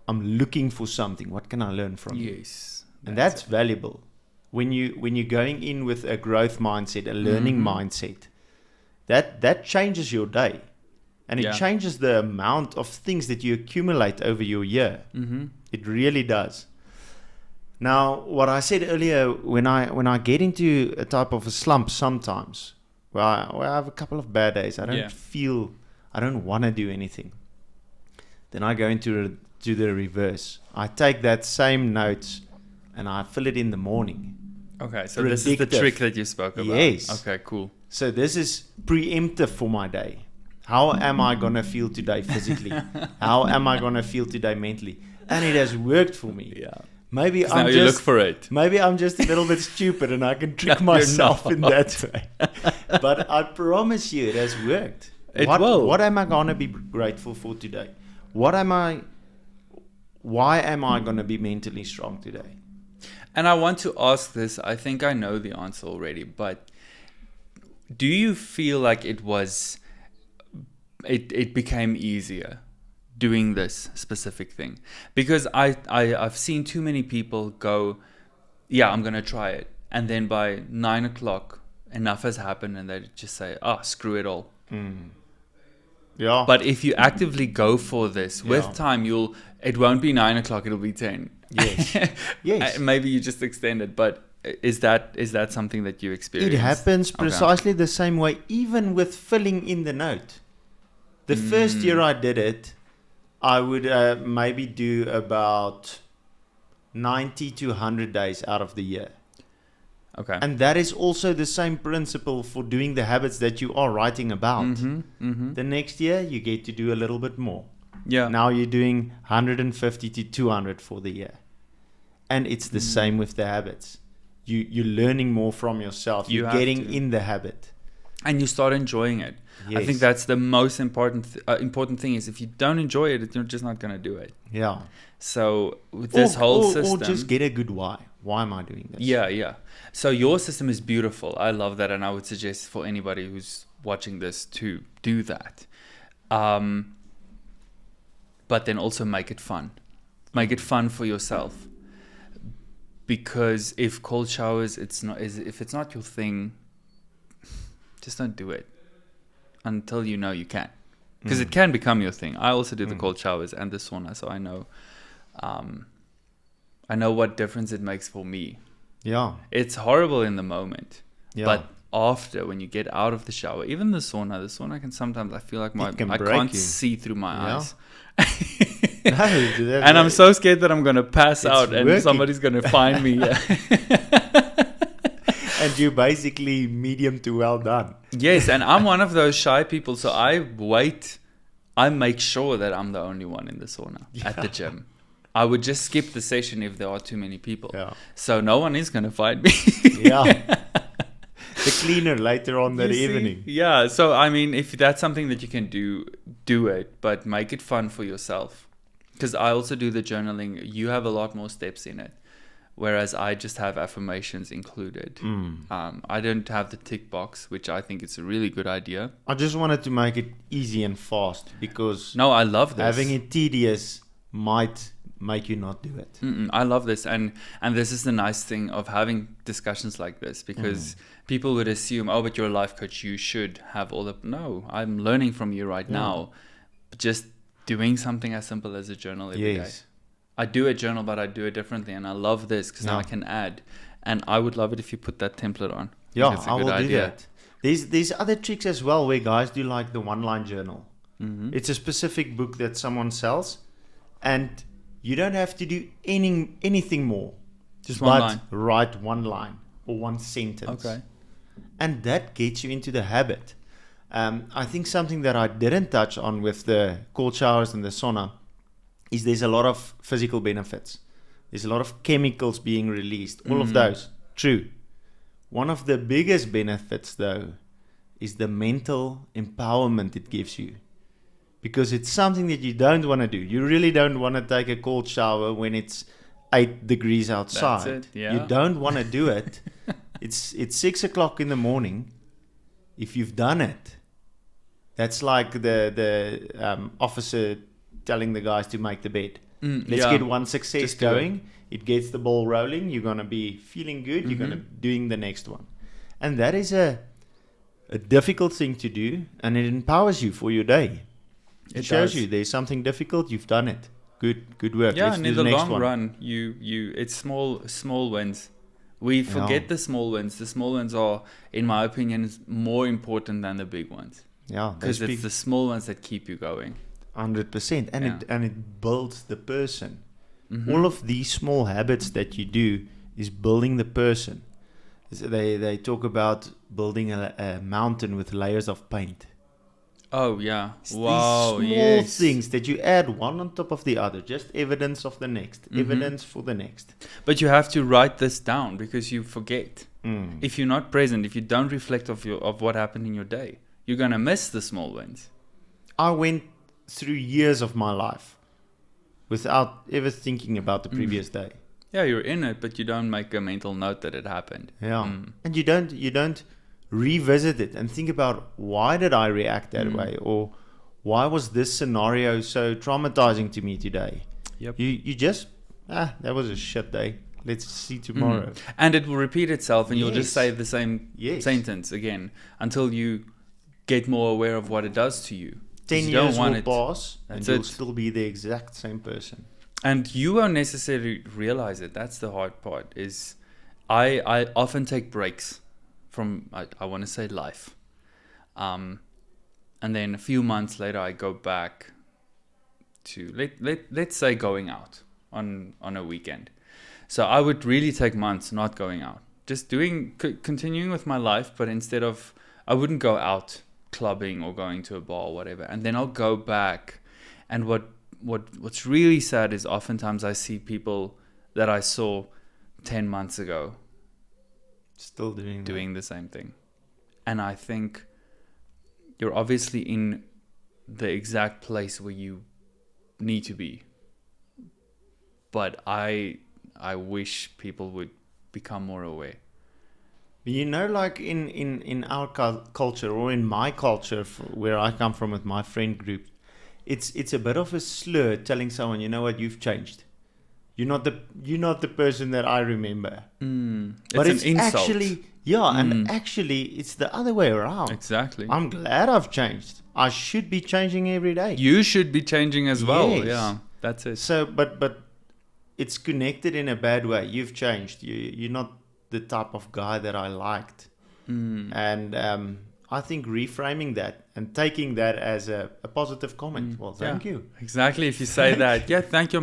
I'm looking for something. What can I learn from you? Yes. And that's valuable. When you're going in with a growth mindset, a learning mindset, that changes your day. And it Yeah. changes the amount of things that you accumulate over your year. It really does. Now, what I said earlier, when I get into a type of a slump sometimes, where I have a couple of bad days, I don't want to do anything. Then I go into the reverse. I take that same notes and I fill it in the morning. Okay, so this is the Predictive. trick that you spoke about. Yes. Okay, cool. So this is preemptive for my day. How am I going to feel today physically? How am I going to feel today mentally? And it has worked for me. Yeah. Maybe 'Cause I'm now just you look for it. Maybe I'm just a little bit stupid and I can trick No, you're myself in not. that way. But I promise you it has worked. It will. What am I going to be grateful for today? Why am I going to be mentally strong today? And I want to ask this. I think I know the answer already, but do you feel like it was it became easier doing this specific thing, because I've seen too many people go, yeah, I'm gonna try it, and then by 9 o'clock enough has happened and they just say, oh, screw it all. Yeah. But if you actively go for this, with time, it won't be 9 o'clock, it'll be 10. Yes. Yes. Maybe you just extend it, but is that something that you experience? It happens precisely the same way, even with filling in the note. The first year I did it, I would maybe do about 90 to 100 days out of the year. Okay. And that is also the same principle for doing the habits that you are writing about. The next year, you get to do a little bit more. Yeah. Now you're doing 150 to 200 for the year. And it's the same with the habits. You're learning more from yourself. You're getting in the habit. And you start enjoying it. Yes. I think that's the most important thing is if you don't enjoy it, you're just not going to do it. Yeah. So with this whole system... Or just get a good why. Why am I doing this? Yeah. So your system is beautiful. I love that. And I would suggest for anybody who's watching this to do that. But then also make it fun. Make it fun for yourself. Because if cold showers, if it's not your thing, just don't do it until you know you can. Because it can become your thing. I also do the cold showers and the sauna, so I know what difference it makes for me. Yeah. It's horrible in the moment. Yeah. But after, when you get out of the shower, even the sauna can sometimes, I feel like I can't see through my eyes. And I'm so scared that I'm going to pass out and somebody's going to find me. And you're basically medium to well done. Yes, and I'm one of those shy people, so I make sure that I'm the only one in the sauna at the gym. I would just skip the session if there are too many people. Yeah. So no one is going to find me. Yeah. The cleaner later on that evening. Yeah, so I mean, if that's something that you can do it, but make it fun for yourself. Because I also do the journaling. You have a lot more steps in it. Whereas I just have affirmations included. I don't have the tick box, which I think is a really good idea. I just wanted to make it easy and fast because I love this. Having it tedious might make you not do it. I love this, and this is the nice thing of having discussions like this, because people would assume, oh, but you're a life coach, you should have all the... No, I'm learning from you right now. Just doing something as simple as a journal every day. I do a journal, but I do it differently, and I love this because now I can add. And I would love it if you put that template on. Yeah, I will do that. There's other tricks as well where guys do like the one-line journal. It's a specific book that someone sells, and you don't have to do anything more. Just one line. Write one line or one sentence. Okay. And that gets you into the habit. I think something that I didn't touch on with the cold showers and the sauna is there's a lot of physical benefits. There's a lot of chemicals being released. All of those. True. One of the biggest benefits, though, is the mental empowerment it gives you. Because it's something that you don't want to do. You really don't want to take a cold shower when it's 8 degrees outside. That's it, yeah. You don't want to do it. It's 6 o'clock in the morning. If you've done it, that's like the officer telling the guys to make the bed. Let's get one success going. It gets the ball rolling. You're going to be feeling good. You're going to doing the next one. And that is a difficult thing to do, and it empowers you for your day. It shows you there's something difficult. You've done it. Good work. Yeah, Let's and do in the the next long one. run, it's small wins. We forget the small wins. The small wins are, in my opinion, more important than the big ones. Yeah, because it's the small ones that keep you going. 100%, and it builds the person. All of these small habits that you do is building the person. They talk about building a mountain with layers of paint. Oh yeah! It's these small things that you add one on top of the other, just evidence of the next, evidence for the next. But you have to write this down because you forget. If you're not present, if you don't reflect of what happened in your day, you're gonna miss the small wins. I went through years of my life without ever thinking about the previous day. Yeah, you're in it, but you don't make a mental note that it happened. Yeah, and you don't revisit it and think about why did I react that way, or why was this scenario so traumatizing to me today? Yep. You just, that was a shit day. Let's see tomorrow. And it will repeat itself, and you'll just say the same Yes. sentence again until you get more aware of what it does to you. 10 You years don't want will it. pass, and That's you'll it. still be the exact same person. And you won't necessarily realize it. That's the hard part. Is I often take breaks from I want to say life, and then a few months later I go back to let's say going out on a weekend. So I would really take months not going out, just continuing with my life, but instead of I wouldn't go out clubbing or going to a bar or whatever, and then I'll go back, and what's really sad is oftentimes I see people that I saw 10 months ago Still doing the same thing. And I think you're obviously in the exact place where you need to be. But I wish people would become more aware. You know, like in our culture, or in my culture, where I come from with my friend group, it's a bit of a slur telling someone, you know what, you've changed. You're not the person that I remember. But it's an insult. actually, and actually it's the other way around. Exactly. I'm glad I've changed. I should be changing every day. You should be changing as well. Yes. Yeah, that's it. So, but it's connected in a bad way. You've changed. You're not the type of guy that I liked. And I think reframing that and taking that as a positive comment. Well, thank you. Exactly. If you say that, thank you.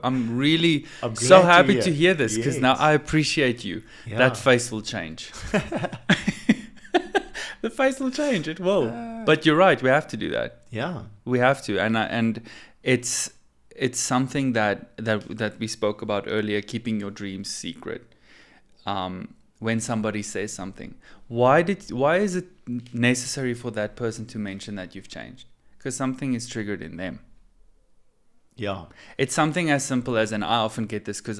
I'm really I'm so glad happy to hear this, because now Yes. I appreciate you. Yeah. That face will change. The face will change. It will. But you're right. We have to do that. Yeah. We have to, and it's something that we spoke about earlier. Keeping your dreams secret. When somebody says something, why is it necessary for that person to mention that you've changed? Because something is triggered in them. Yeah. It's something as simple as, and I often get this because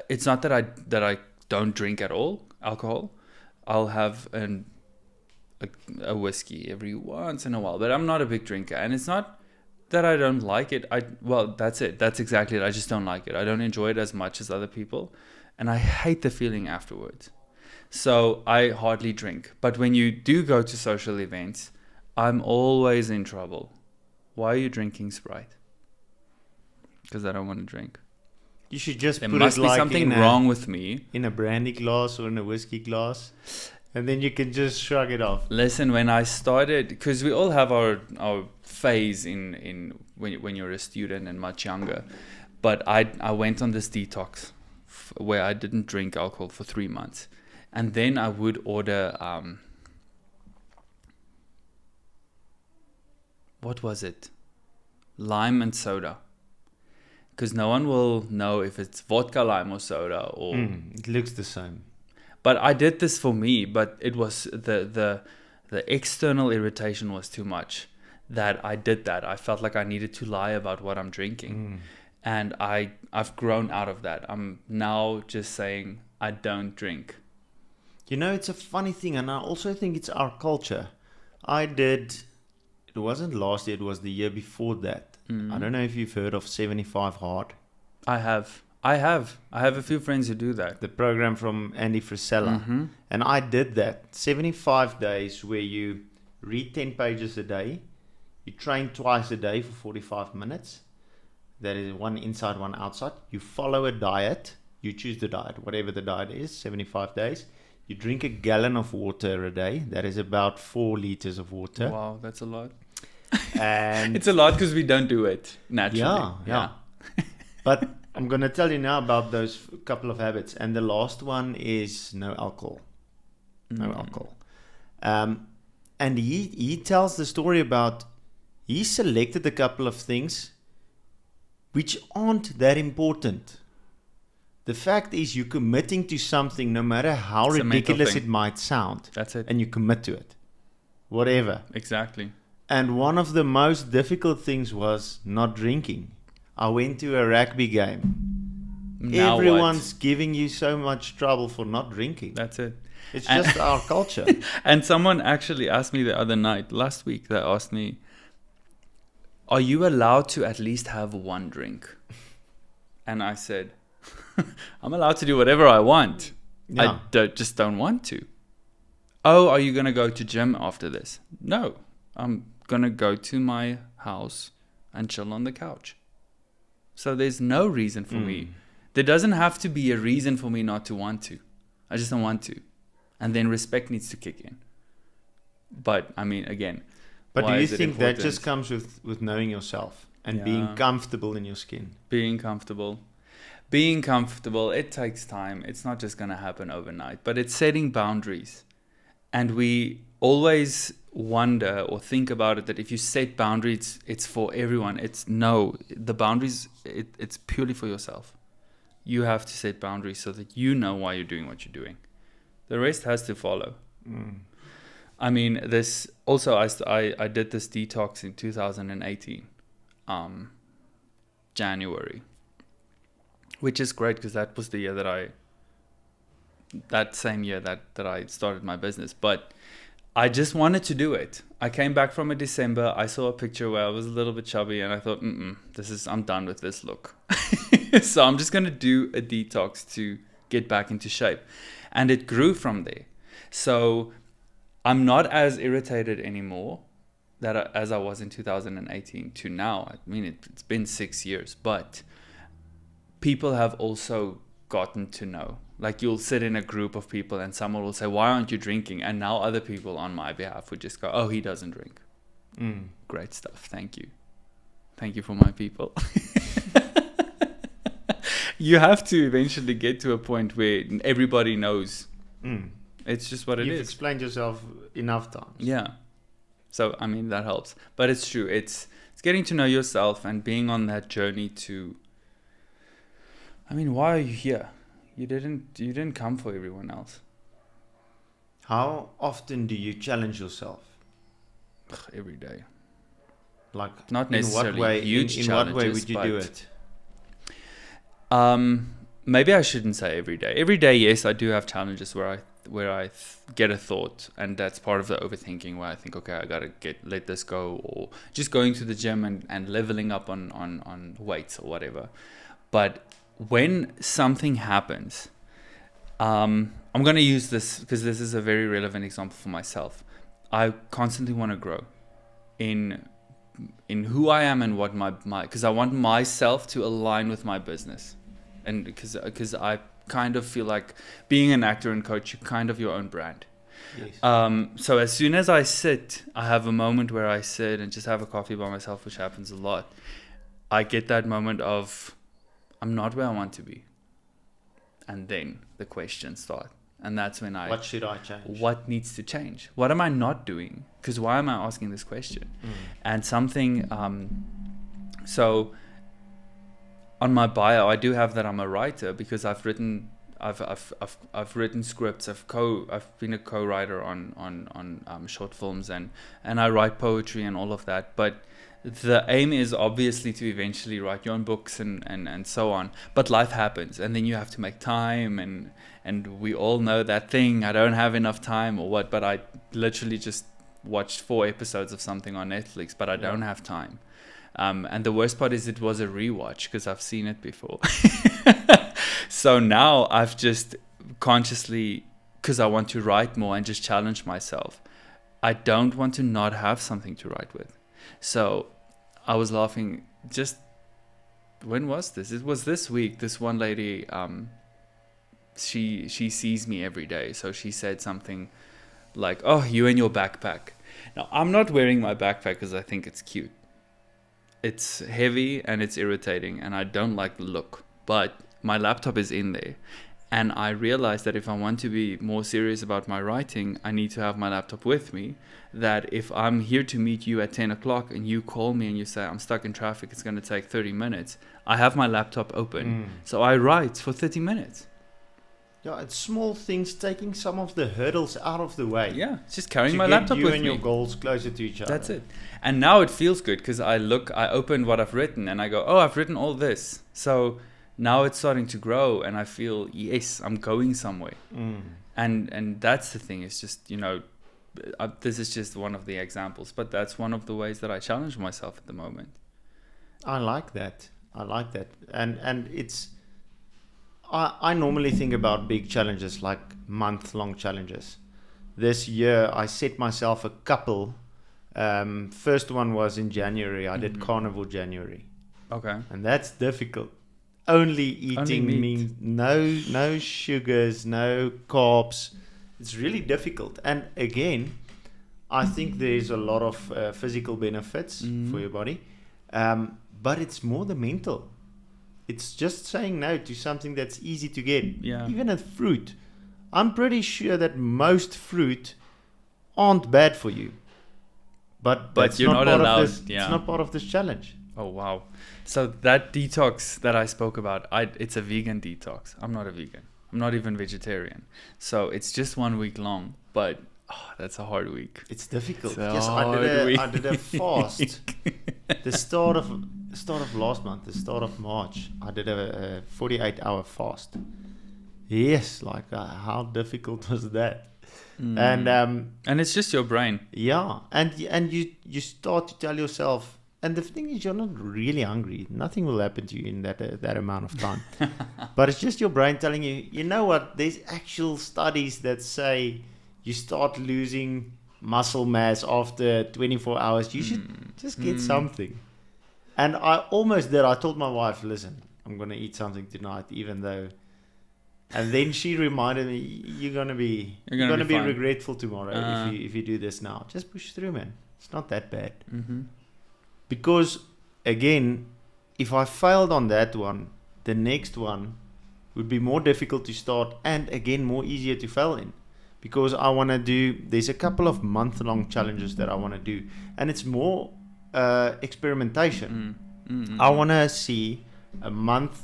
it's not that I don't drink at all alcohol. I'll have a whiskey every once in a while, but I'm not a big drinker, and it's not that I don't like it. That's it. That's exactly it. I just don't like it. I don't enjoy it as much as other people, and I hate the feeling afterwards. So I hardly drink. But when you do go to social events, I'm always in trouble. Why are you drinking Sprite? Because I don't want to drink. You should just There put must it be like something wrong with me. in a brandy glass or in a whiskey glass, and then you can just shrug it off. Listen, when I started, because we all have our phase in when you're a student and much younger, but I went on this detox where I didn't drink alcohol for 3 months, and then I would order what was it? Lime and soda. Because no one will know if it's vodka, lime, or soda, or It looks the same. But I did this for me, but it was the external irritation was too much that I did that. I felt like I needed to lie about what I'm drinking. And I've grown out of that. I'm now just saying I don't drink. You know, it's a funny thing, and I also think it's our culture. It wasn't last year, it was the year before that. I don't know if you've heard of 75 Hard. I have a few friends who do that. The program from Andy Frisella. And I did that. 75 days where you read 10 pages a day. You train twice a day for 45 minutes. That is one inside, one outside. You follow a diet. You choose the diet, whatever the diet is, 75 days. You drink a gallon of water a day. That is about 4 liters of water. Wow, that's a lot. And It's a lot because we don't do it naturally. Yeah. But I'm going to tell you now about those couple of habits. And the last one is no alcohol. No alcohol. And he tells the story about he selected a couple of things which aren't that important. The fact is you're committing to something no matter how It's a mental ridiculous thing. it might sound. That's it. And you commit to it. Whatever. Exactly. And one of the most difficult things was not drinking. I went to a rugby game now everyone's giving you so much trouble for not drinking. That's it. It's just our culture. And someone actually asked me the other night, last week, they asked me, are you allowed to at least have one drink? And I said, I'm allowed to do whatever I want. Yeah. Just don't want to. Oh, are you going to go to gym after this? No, I'm going to go to my house and chill on the couch. So there's no reason for me. There doesn't have to be a reason for me not to want to. I just don't want to. And then respect needs to kick in. But, I mean, again, But why do you is it think that important? just comes with knowing yourself and Yeah. being comfortable in your skin? Being comfortable. Being comfortable, it takes time. It's not just going to happen overnight. But it's setting boundaries. And we always wonder or think about it that if you set boundaries, it's for everyone. No, the boundaries, it's purely for yourself. You have to set boundaries so that you know why you're doing what you're doing. The rest has to follow. I mean, this also, I did this detox in 2018, January, which is great because that was the year that same year that I started my business. But I just wanted to do it. I came back from a December. I saw a picture where I was a little bit chubby and I thought, I'm done with this look. So I'm just going to do a detox to get back into shape. And it grew from there. So I'm not as irritated anymore as I was in 2018 to now. I mean, it's been 6 years, but people have also gotten to know. Like, you'll sit in a group of people and someone will say, why aren't you drinking? And now other people on my behalf would just go, oh, he doesn't drink. Great stuff. Thank you. Thank you for my people. You have to eventually get to a point where everybody knows. It's just what it You've is. explained yourself enough times. Yeah. So, I mean, that helps. But it's true. It's getting to know yourself and being on that journey to... I mean, why are you here? You didn't come for everyone else. How often do you challenge yourself? Every day. Like, Not necessarily in what way, huge in what way challenges, would you do it? Maybe I shouldn't say every day. Every day, yes, I do have challenges where I get a thought, and that's part of the overthinking, where I think, okay, I gotta let this go, or just going to the gym and leveling up on weights or whatever. But when something happens, I'm gonna use this because this is a very relevant example for myself. I constantly want to grow in who I am and what my because I want myself to align with my business. And because I kind of feel like being an actor and coach, you're kind of your own brand. Yes. So as soon as I have a moment where I sit and just have a coffee by myself, which happens a lot. I get that moment of, I'm not where I want to be. And then the questions start. And that's when what should I change? What needs to change? What am I not doing? Because why am I asking this question? And something, so... on my bio, I do have that I'm a writer because I've written scripts. I've been a co-writer on short films and I write poetry and all of that. But the aim is obviously to eventually write your own books and so on. But life happens, and then you have to make time, and we all know that thing. I don't have enough time or what. But I literally just watched 4 episodes of something on Netflix, but I don't have time. And the worst part is it was a rewatch because I've seen it before. So now I've just consciously, because I want to write more and just challenge myself, I don't want to not have something to write with. So I was laughing just, when was this? It was this week. This one lady, she sees me every day. So she said something like, oh, you and your backpack. Now, I'm not wearing my backpack because I think it's cute. It's heavy and it's irritating and I don't like the look, but my laptop is in there. And I realized that if I want to be more serious about my writing, I need to have my laptop with me. That if I'm here to meet you at 10 o'clock and you call me and you say, I'm stuck in traffic, it's going to take 30 minutes. I have my laptop open. So I write for 30 minutes. Yeah, it's small things, taking some of the hurdles out of the way. Yeah, it's just carrying my laptop with me. To get you and your goals closer to each other. That's it. And now it feels good because I opened what I've written and I go, oh, I've written all this. So now it's starting to grow, and I feel, yes, I'm going somewhere. And that's the thing. It's just, this is just one of the examples, but that's one of the ways that I challenge myself at the moment. I like that. And it's, I normally think about big challenges, like month-long challenges. This year, I set myself a couple. First one was in January. I did Carnival January. Okay. And that's difficult. Only eating meat. means no sugars, no carbs. It's really difficult. And again, I think there's a lot of physical benefits for your body. But it's more the mental. It's just saying no to something that's easy to get. Yeah. Even a fruit. I'm pretty sure that most fruit aren't bad for you. But that's you're not allowed. It's not part of this challenge. Oh, wow. So that detox that I spoke about, it's a vegan detox. I'm not a vegan. I'm not even vegetarian. So it's just 1 week long, but that's a hard week. It's difficult. It's I did a fast. The start of last month, the start of March, I did a 48-hour fast. Yes, like how difficult was that? And it's just your brain. Yeah, and you start to tell yourself, and the thing is, you're not really hungry. Nothing will happen to you in that amount of time. But it's just your brain telling you, you know what? There's actual studies that say you start losing muscle mass after 24 hours. You should just get something. And I almost did. I told my wife, listen, I'm going to eat something tonight, even though... And then she reminded me, you're gonna be regretful tomorrow if you do this now. Just push through, man. It's not that bad. Because again, if I failed on that one, the next one would be more difficult to start, and again more easier to fail in. Because I want to do, there's a couple of month-long challenges that I want to do, and it's more experimentation. I want to see a month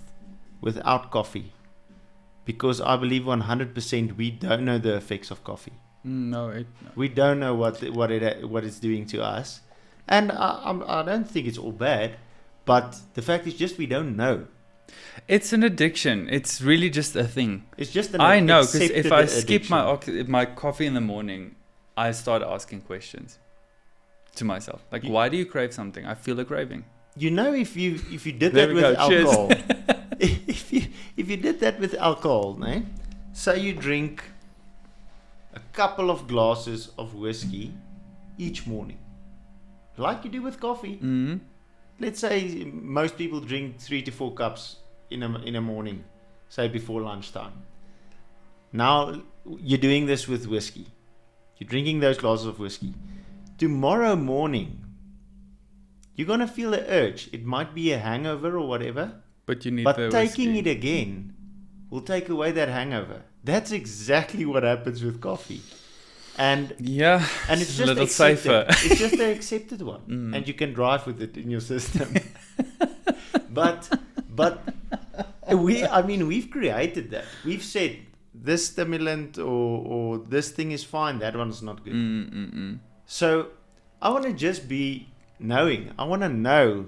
without coffee. Because I believe 100% we don't know the effects of coffee. We don't know what it's doing to us, and I don't think it's all bad, but the fact is just we don't know. It's an addiction. It's really just a thing. It's just an I know, because if I skip addiction. my coffee in the morning, I start asking questions to myself, like, why do you crave something? I feel a craving. You know, if you did There that we with go. Cheers. alcohol. If you did that with alcohol, né? So you drink a couple of glasses of whiskey each morning, like you do with coffee. Let's say most people drink 3 to 4 cups in a morning, say before lunchtime. Now you're doing this with whiskey. You're drinking those glasses of whiskey. Tomorrow morning, you're gonna feel the urge. It might be a hangover or whatever. But you need But the taking whiskey. it again will take away that hangover. That's exactly what happens with coffee. And it's just a little accepted. safer. It's just the accepted one. And you can drive with it in your system. but we've created that. We've said this stimulant or this thing is fine, that one's not good. So I want to just be knowing. I want to know,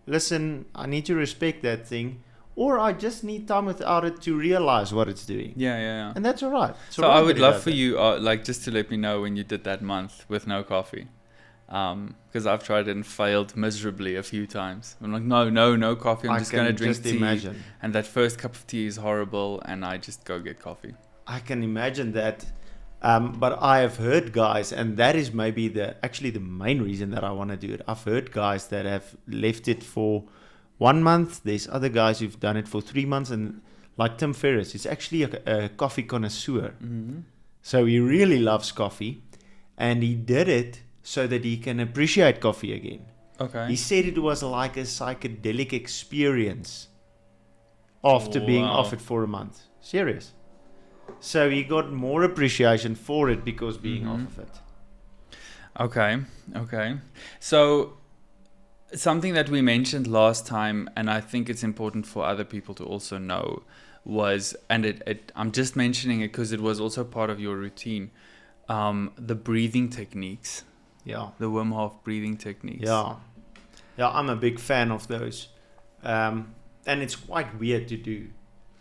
listen, I need to respect that thing, or I just need time without it to realize what it's doing. Yeah. And that's all right. So I would love for you, just to let me know when you did that month with no coffee. Because I've tried it and failed miserably a few times. I'm like, no coffee. I'm just going to drink tea. Imagine. And that first cup of tea is horrible, and I just go get coffee. I can imagine that. But I have heard guys, and that is maybe the main reason that I want to do it. I've heard guys that have left it for 1 month. There's other guys who've done it for 3 months, and like Tim Ferriss, he's actually a coffee connoisseur. So he really loves coffee, and he did it so that he can appreciate coffee again. Okay. He said it was like a psychedelic experience after being off it for a month. Serious. So he got more appreciation for it because being off of it. Okay. So something that we mentioned last time, and I think it's important for other people to also know, was, and I'm just mentioning it because it was also part of your routine, the breathing techniques. Yeah. The Wim Hof breathing techniques. Yeah, I'm a big fan of those. and it's quite weird to do.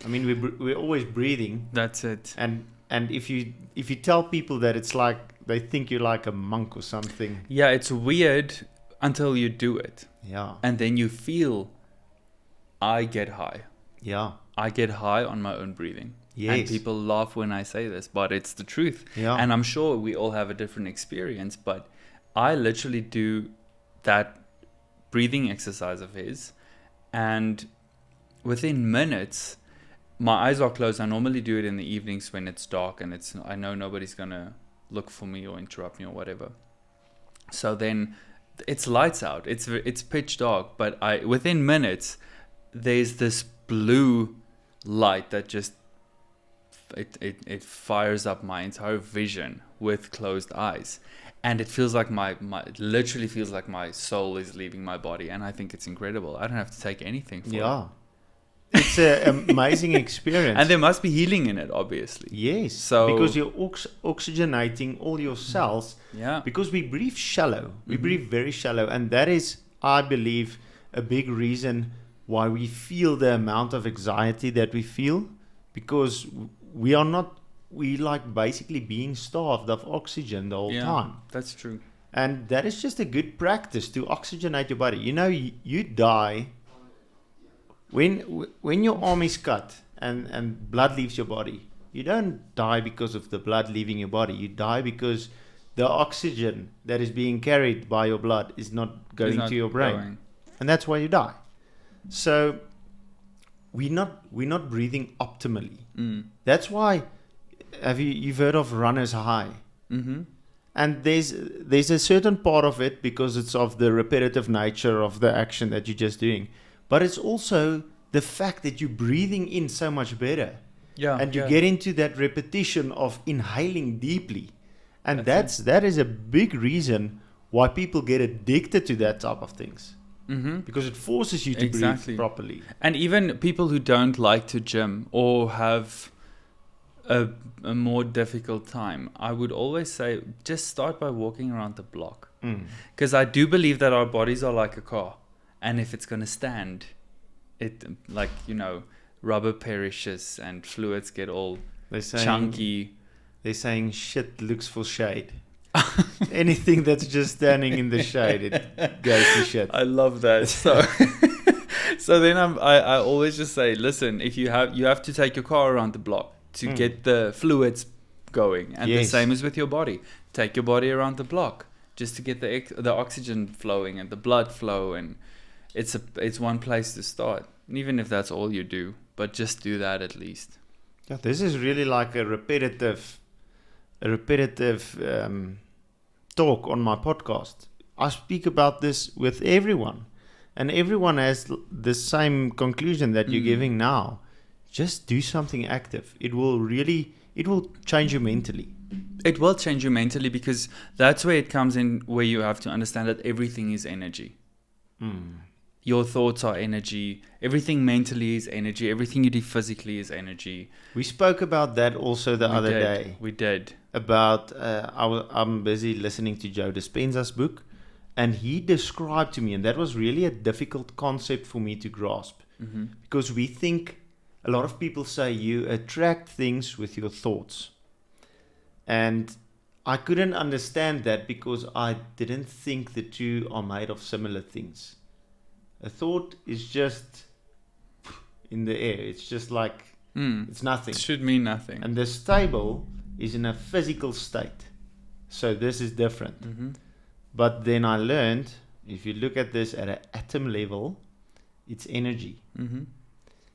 I mean, we're always breathing, That's it. and if you tell people that, it's like they think you're like a monk or something. Yeah, it's weird until you do it. Yeah, And then you feel, I get high. yeah, I get high on my own breathing. yes, And people laugh when I say this, but it's the truth. yeah, And I'm sure we all have a different experience, but I literally do that breathing exercise of his, and within minutes, my eyes are closed. I normally do it in the evenings when it's dark and I know nobody's gonna look for me or interrupt me or whatever. So then it's lights out. It's pitch dark, but within minutes there's this blue light that just it fires up my entire vision with closed eyes, and it feels like it literally feels like my soul is leaving my body, and I think it's incredible. I don't have to take anything for it. yeah. It's an amazing experience. And there must be healing in it, obviously. Yes, So- because you're oxygenating all your cells. Yeah. Because we breathe shallow. We breathe very shallow. And that is, I believe, a big reason why we feel the amount of anxiety that we feel. Because we like basically being starved of oxygen the whole time. That's true. And that is just a good practice to oxygenate your body. You know, you die when your arm is cut and blood leaves your body. You don't die because of the blood leaving your body. You die because the oxygen that is being carried by your blood is not going to your brain, and that's why you die. So we're not breathing optimally. That's why you've heard of runner's high. Mm-hmm. And there's a certain part of it because it's of the repetitive nature of the action that you're just doing, but it's also the fact that you're breathing in so much better, and you get into that repetition of inhaling deeply, and that is a big reason why people get addicted to that type of things, because it forces you to breathe properly. And even people who don't like to gym or have a more difficult time, I would always say just start by walking around the block, because I do believe that our bodies are like a car, and if it's going to stand, it, like, rubber perishes and fluids get all chunky. They're saying shit looks for shade. Anything that's just standing in the shade, it goes to shit. I love that. So so then I always just say, listen, if you have to take your car around the block to get the fluids going, and the same is with your body. Take your body around the block just to get the oxygen flowing and the blood flow, and it's one place to start, even if that's all you do, but just do that at least. Yeah, this is really like a repetitive talk on my podcast. I speak about this with everyone, and everyone has the same conclusion that you're giving now. Just do something active. It will change you mentally. It will change you mentally, because that's where it comes in, where you have to understand that everything is energy. Your thoughts are energy. Everything mentally is energy. Everything you do physically is energy. We spoke about that also the other day. We did. About, I'm busy listening to Joe Dispenza's book, and he described to me, and that was really a difficult concept for me to grasp, because we think, a lot of people say you attract things with your thoughts. And I couldn't understand that, because I didn't think the two are made of similar things. A thought is just in the air. It's just like, it's nothing. It should mean nothing. And the stable is in a physical state. So this is different. But then I learned, if you look at this at an atom level, it's energy.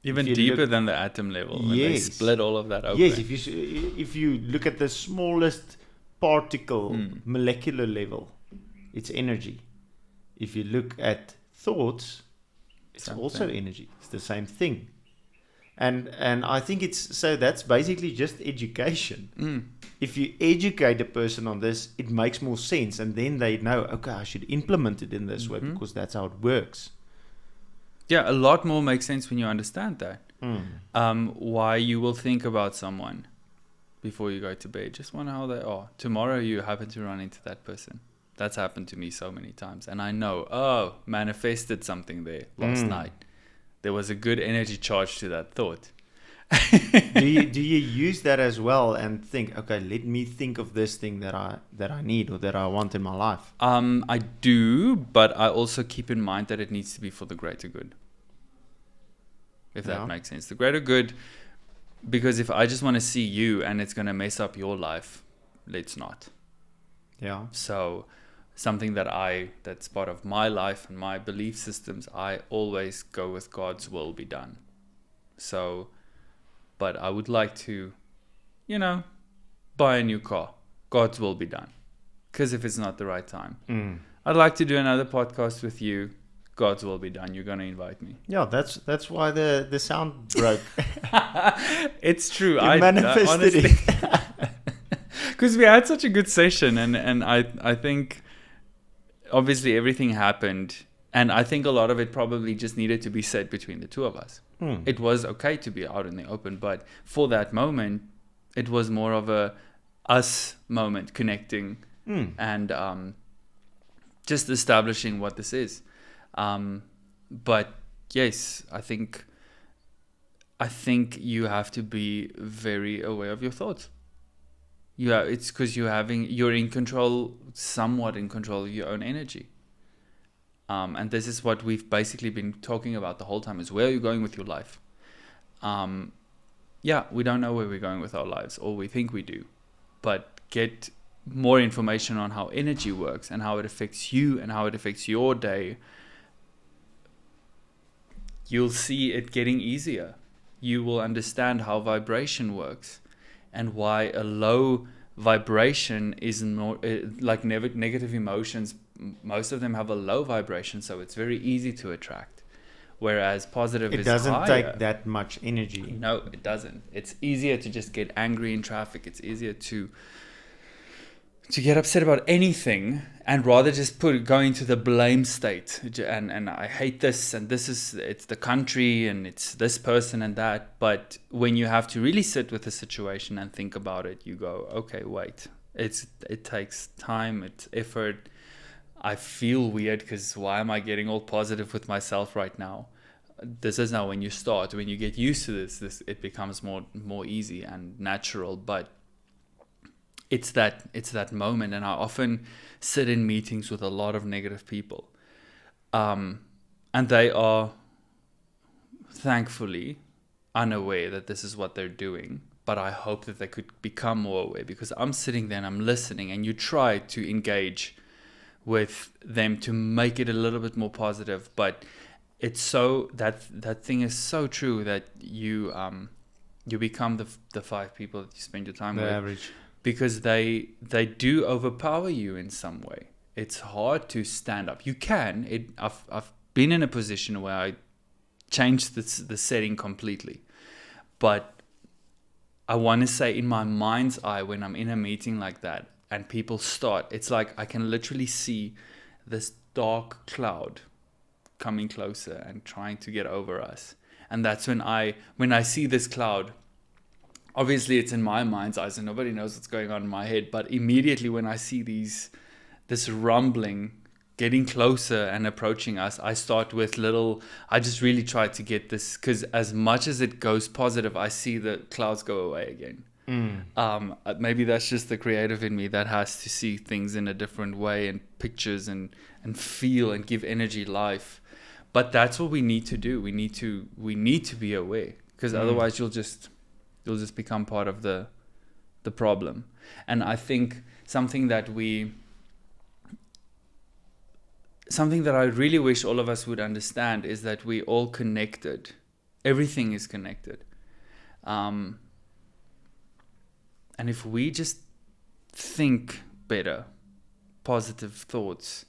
Even deeper than the atom level. When they split all of that open. Yes, if you look at the smallest particle, molecular level, it's energy. If you look at thoughts, it's also energy. It's the same thing. And I think that's basically just education. If you educate a person on this, it makes more sense, and then they know, okay, I should implement it in this way, because that's how it works. Yeah, a lot more makes sense when you understand that. Why you will think about someone before you go to bed. Just wonder how they are. Tomorrow you happen to run into that person. That's happened to me so many times. And I know, manifested something there last night. there was a good energy charge to that thought. do you use that as well and think, okay, let me think of this thing that I need or that I want in my life? I do, but I also keep in mind that it needs to be for the greater good. If that makes sense. The greater good, because if I just want to see you and it's going to mess up your life, let's not. Yeah. So something that's part of my life and my belief systems, I always go with God's will be done. So, but I would like to, buy a new car. God's will be done. Because if it's not the right time. I'd like to do another podcast with you. God's will be done. You're going to invite me. Yeah, that's why the sound broke. It's true. You manifested it. Because we had such a good session, and I think obviously everything happened, and I think a lot of it probably just needed to be said between the two of us. It was okay to be out in the open, but for that moment, it was more of a us moment, connecting and just establishing what this is. But yes, I think you have to be very aware of your thoughts. It's because you're somewhat in control of your own energy. And this is what we've basically been talking about the whole time, is where you're going with your life. We don't know where we're going with our lives, or we think we do, but get more information on how energy works and how it affects you and how it affects your day. You'll see it getting easier. You will understand how vibration works and why a low vibration is more like negative emotions. Most of them have a low vibration, so it's very easy to attract. Whereas positive is higher. It doesn't take that much energy. No, it doesn't. It's easier to just get angry in traffic. It's easier to get upset about anything and rather just go into the blame state. And I hate this, and it's the country, and it's this person and that. But when you have to really sit with the situation and think about it, you go, okay, wait. It takes time, it's effort. I feel weird because why am I getting all positive with myself right now? This is now when you get used to this it becomes more easy and natural. But it's that moment, and I often sit in meetings with a lot of negative people, and they are thankfully unaware that this is what they're doing. But I hope that they could become more aware, because I'm sitting there and I'm listening, and you try to engage with them to make it a little bit more positive. But it's so that thing is so true that you become the 5 people that you spend your time with. The average. Because they do overpower you in some way. It's hard to stand up. You can. I've been in a position where I changed the setting completely. But I want to say, in my mind's eye, when I'm in a meeting like that and people start, it's like I can literally see this dark cloud coming closer and trying to get over us. And that's when I see this cloud. Obviously, it's in my mind's eyes and nobody knows what's going on in my head. But immediately when I see this rumbling getting closer and approaching us, I start with I just really try to get this, because as much as it goes positive, I see the clouds go away again. Maybe that's just the creative in me that has to see things in a different way, and pictures and feel and give energy life. But that's what we need to do. We need to be aware, because otherwise you'll just become part of the problem. And I think something that I really wish all of us would understand is that we're all connected. Everything is connected. And if we just think better, positive thoughts,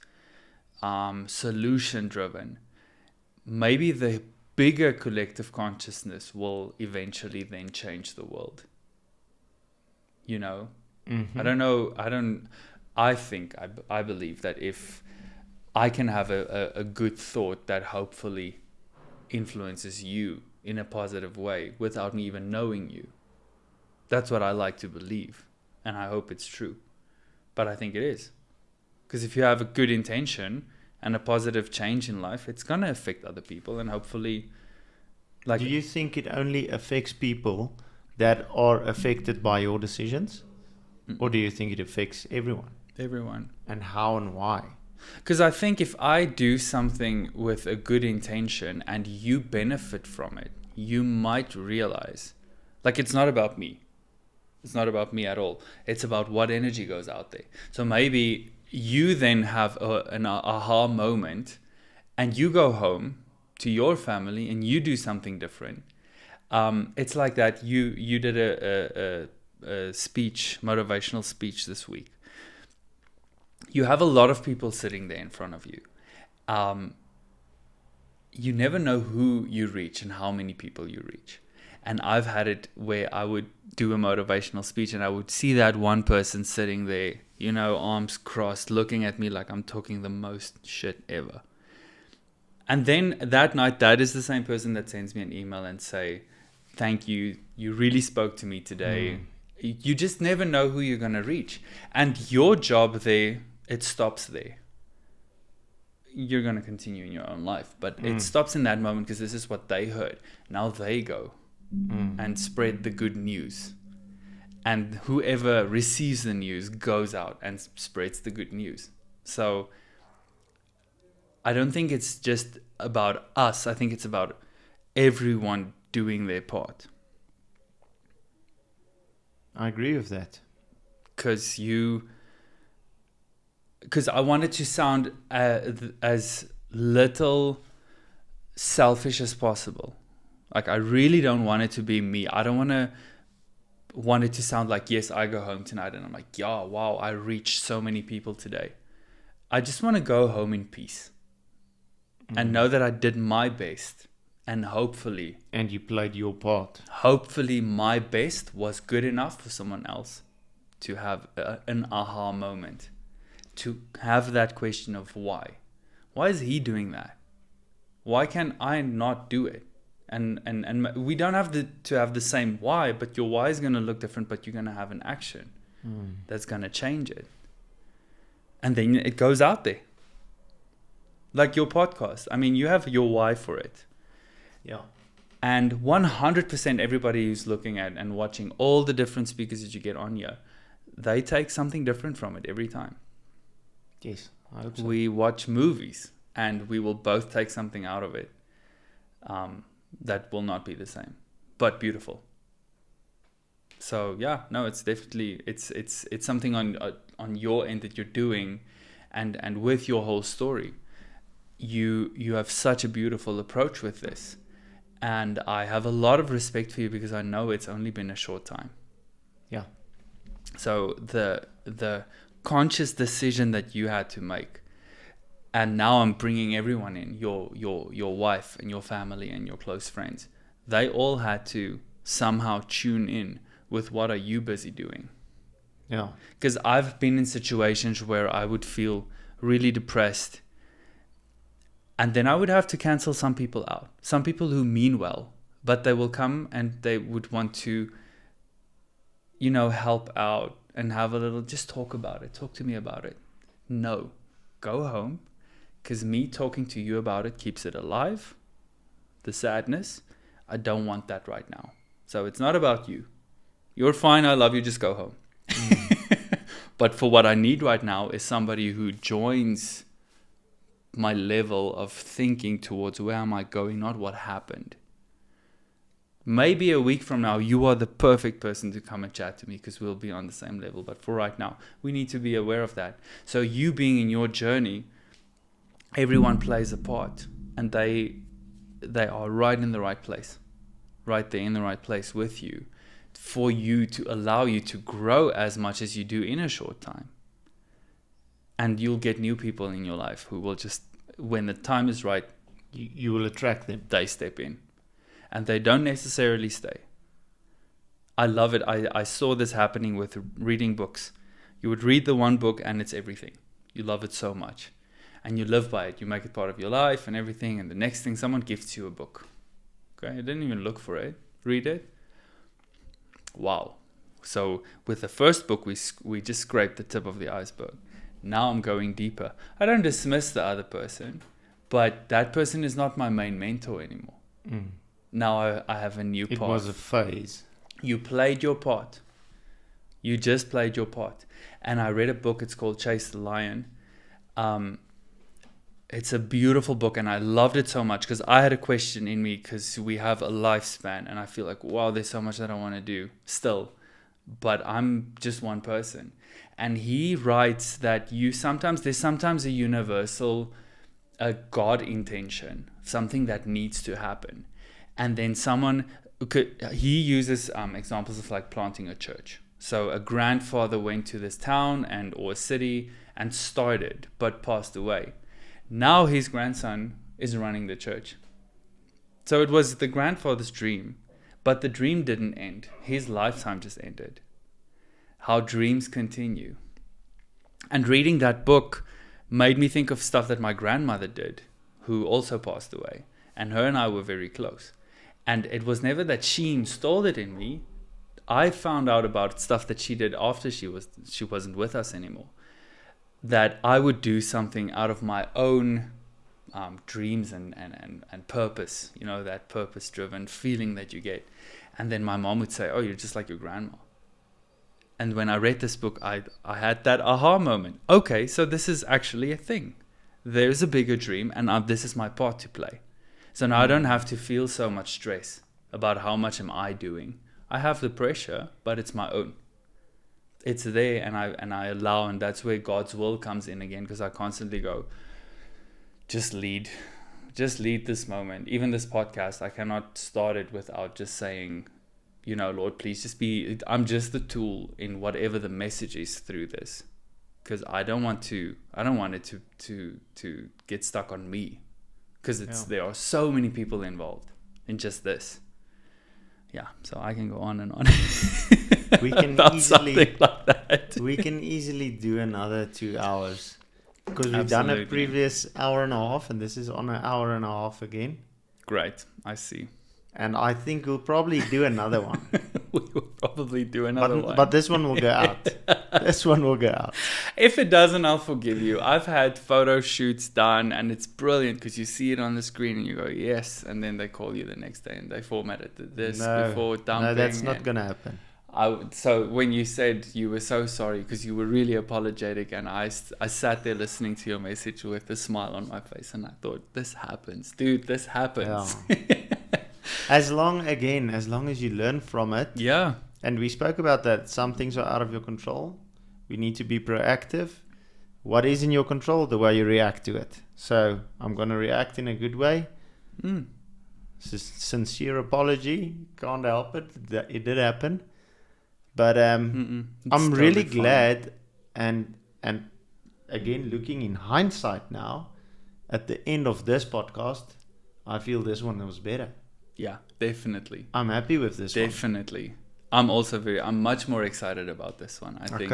solution driven, maybe the bigger collective consciousness will eventually then change the world. Mm-hmm. I don't know. I believe that if I can have a good thought that hopefully influences you in a positive way without me even knowing you, that's what I like to believe. And I hope it's true. But I think it is. Because if you have a good intention and a positive change in life, it's going to affect other people, and hopefully Like, do you think it only affects people that are affected by your decisions? Or do you think it affects everyone? everyone. And how and why? Because I think if I do something with a good intention and you benefit from it, you might realize, like, it's not about me. It's not about me at all. It's about what energy goes out there. So maybe you then have an aha moment and you go home to your family and you do something different. It's like that. You did a speech, motivational speech this week. You have a lot of people sitting there in front of you. You never know who you reach and how many people you reach. And I've had it where I would do a motivational speech and I would see that one person sitting there, you know, arms crossed, looking at me like I'm talking the most shit ever. And then that night, that is the same person that sends me an email and say, thank you, you really spoke to me today. You just never know who you're going to reach. And your job there, it stops there. You're going to continue in your own life. But it stops in that moment because this is what they heard. Now they go and spread the good news. And whoever receives the news goes out and spreads the good news. So I don't think it's just about us. I think it's about everyone doing their part. I agree with that. Because I wanted to sound as little selfish as possible. Like, I really don't want it to be me. I don't want it to sound like, yes, I go home tonight and I'm like, yeah, wow, I reached so many people today. I just want to go home in peace and know that I did my best. And hopefully... And you played your part. Hopefully my best was good enough for someone else to have an aha moment. To have that question of why. Why is he doing that? Why can I not do it? And we don't have to have the same why, but your why is going to look different, but you're going to have an action that's going to change it. And then it goes out there. Like your podcast. I mean, you have your why for it. Yeah. And 100% everybody who's looking at and watching all the different speakers that you get on here, they take something different from it every time. Yes, I hope so. We watch movies and we will both take something out of it that will not be the same, but beautiful. So yeah, no, it's definitely, it's something on your end that you're doing, and with your whole story, you have such a beautiful approach with this. And I have a lot of respect for you because I know it's only been a short time. Yeah. So the conscious decision that you had to make, and now I'm bringing everyone in, your wife and your family and your close friends, they all had to somehow tune in with what are you busy doing. Yeah. Because I've been in situations where I would feel really depressed, and then I would have to cancel some people out. Some people who mean well, but they will come and they would want to, help out and have a little, just talk about it. Talk to me about it. No, go home, because me talking to you about it keeps it alive. The sadness, I don't want that right now. So it's not about you. You're fine. I love you. Just go home. But for what I need right now is somebody who joins my level of thinking towards where am I going, not what happened. Maybe a week from now, you are the perfect person to come and chat to me because we'll be on the same level. But for right now, we need to be aware of that. So you being in your journey, everyone plays a part, and they are right in the right place, right there in the right place with you, for you to allow you to grow as much as you do in a short time. And you'll get new people in your life who will just, when the time is right, you will attract them. They step in. And they don't necessarily stay. I love it. I saw this happening with reading books. You would read the one book and it's everything. You love it so much. And you live by it. You make it part of your life and everything. And the next thing, someone gifts you a book. Okay, I didn't even look for it. Read it. Wow. So with the first book, we just scraped the tip of the iceberg. Now I'm going deeper. I don't dismiss the other person, but that person is not my main mentor anymore. Now I have a new It path. was a phase. You played your part. You just played your part. And I read a book, it's called Chase the Lion. It's a beautiful book, and I loved it so much because I had a question in me, because we have a lifespan, and I feel like, wow, there's so much that I want to do still, but I'm just one person. And he writes that there's sometimes a universal God intention, something that needs to happen. And then he uses examples of like planting a church. So a grandfather went to this town or a city and started, but passed away. Now his grandson is running the church. So it was the grandfather's dream, but the dream didn't end. His lifetime just ended. How dreams continue. And reading that book made me think of stuff that my grandmother did, who also passed away. And her and I were very close. And it was never that she installed it in me. I found out about stuff that she did after she wasn't with us anymore. That I would do something out of my own dreams and purpose, that purpose-driven feeling that you get. And then my mom would say, oh, you're just like your grandma. And when I read this book, I had that aha moment. Okay, so this is actually a thing. There's a bigger dream, and this is my part to play. So now I don't have to feel so much stress about how much am I doing. I have the pressure, but it's my own. It's there, and I allow, and that's where God's will comes in again, because I constantly go, just lead this moment. Even this podcast, I cannot start it without just saying, Lord, please I'm just the tool in whatever the message is through this, because I don't want it to get stuck on me, because there are so many people involved in just this. Yeah, so I can go on and on. We can easily do another 2 hours, because we've done a previous hour and a half, and this is on an hour and a half again. Great, I see. And I think we'll probably do another one. We will probably do another one. But this one will go out. This one will go out. If it doesn't, I'll forgive you. I've had photo shoots done, and it's brilliant because you see it on the screen and you go, yes. And then they call you the next day and they formatted this before dumping. No, that's not going to happen. So when you said you were so sorry because you were really apologetic, and I sat there listening to your message with a smile on my face, and I thought, this happens. Dude, this happens. Yeah. As long as you learn from it. Yeah. And we spoke about that. Some things are out of your control. We need to be proactive. What is in your control? The way you react to it. So I'm going to react in a good way. Sincere apology. Can't help it. It did happen. But I'm really glad. And again, looking in hindsight now, at the end of this podcast, I feel this one was better. Yeah, definitely. I'm happy with this one. Definitely. I'm much more excited about this one. I think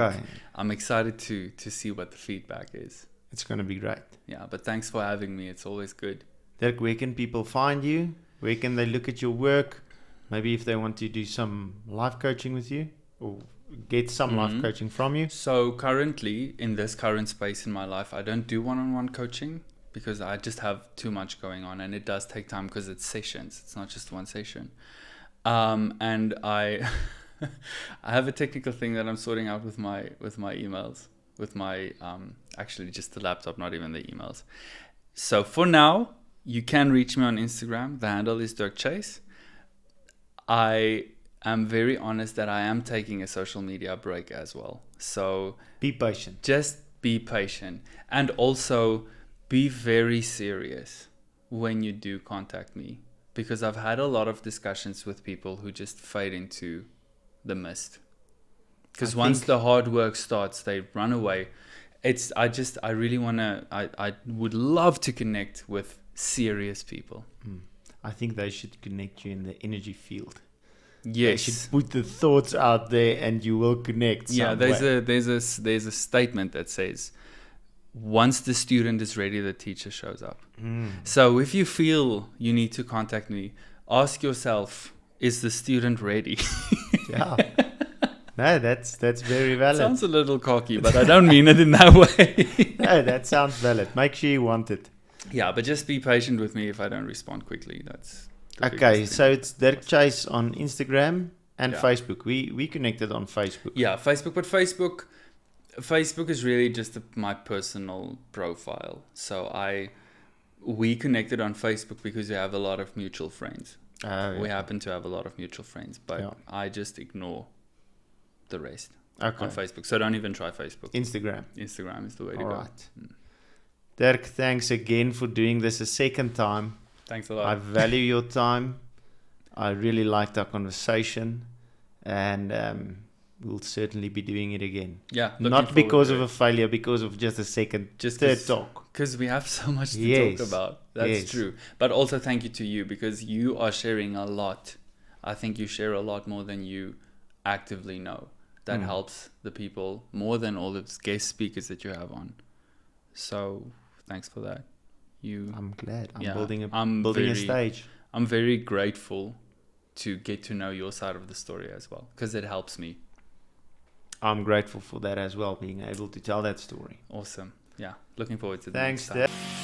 I'm excited to see what the feedback is. It's going to be great. Yeah, but thanks for having me. It's always good. Dirk, where can people find you? Where can they look at your work? Maybe if they want to do some life coaching with you or get some life coaching from you. So currently, in this current space in my life, I don't do one-on-one coaching, because I just have too much going on, and it does take time because it's sessions. It's not just one session. And I I have a technical thing that I'm sorting out with my emails, with my actually just the laptop, not even the emails. So for now, you can reach me on Instagram. The handle is Dirk Chase. I am very honest that I am taking a social media break as well. So be patient. Just be patient, and also be very serious when you do contact me, because I've had a lot of discussions with people who just fade into the mist. Because once the hard work starts, they run away. I would love to connect with serious people. I think they should connect you in the energy field. Yes. They should put the thoughts out there and you will connect. Yeah, there's a statement that says, once the student is ready, the teacher shows up. So if you feel you need to contact me, ask yourself, is the student ready? Yeah. No, that's very valid. Sounds a little cocky, but I don't mean it in that way. No, that sounds valid. Make sure you want it. Yeah, but just be patient with me if I don't respond quickly. That's the Okay, biggest so thing. it's Dirk Chase on Instagram and Yeah. Facebook. We connected on Facebook. Yeah, Facebook, but Facebook is really just my personal profile. So we connected on Facebook because we have a lot of mutual friends. We happen to have a lot of mutual friends, but Yeah. I just ignore the rest Okay. on Facebook. So don't even try Facebook. Instagram. Instagram is the way to All go. right. Dirk, thanks again for doing this a second time. Thanks a I lot. value your time. I really liked our conversation, and we'll certainly be doing it again. Yeah, looking Not forward because to of it. a failure, because of just a second, Just third 'cause- talk. Because we have so much to Yes. talk about. That's Yes. true. But also thank you to you because you are sharing a lot. I think you share a lot more than you actively know. That helps the people more than all the guest speakers that you have on. So thanks for that. I'm glad. I'm Yeah, building a I'm building a very- stage. I'm very grateful to get to know your side of the story as well because it helps me. I'm grateful for that as well, being able to tell that story. Awesome. Yeah, looking forward to the Thanks, next time. Dirk.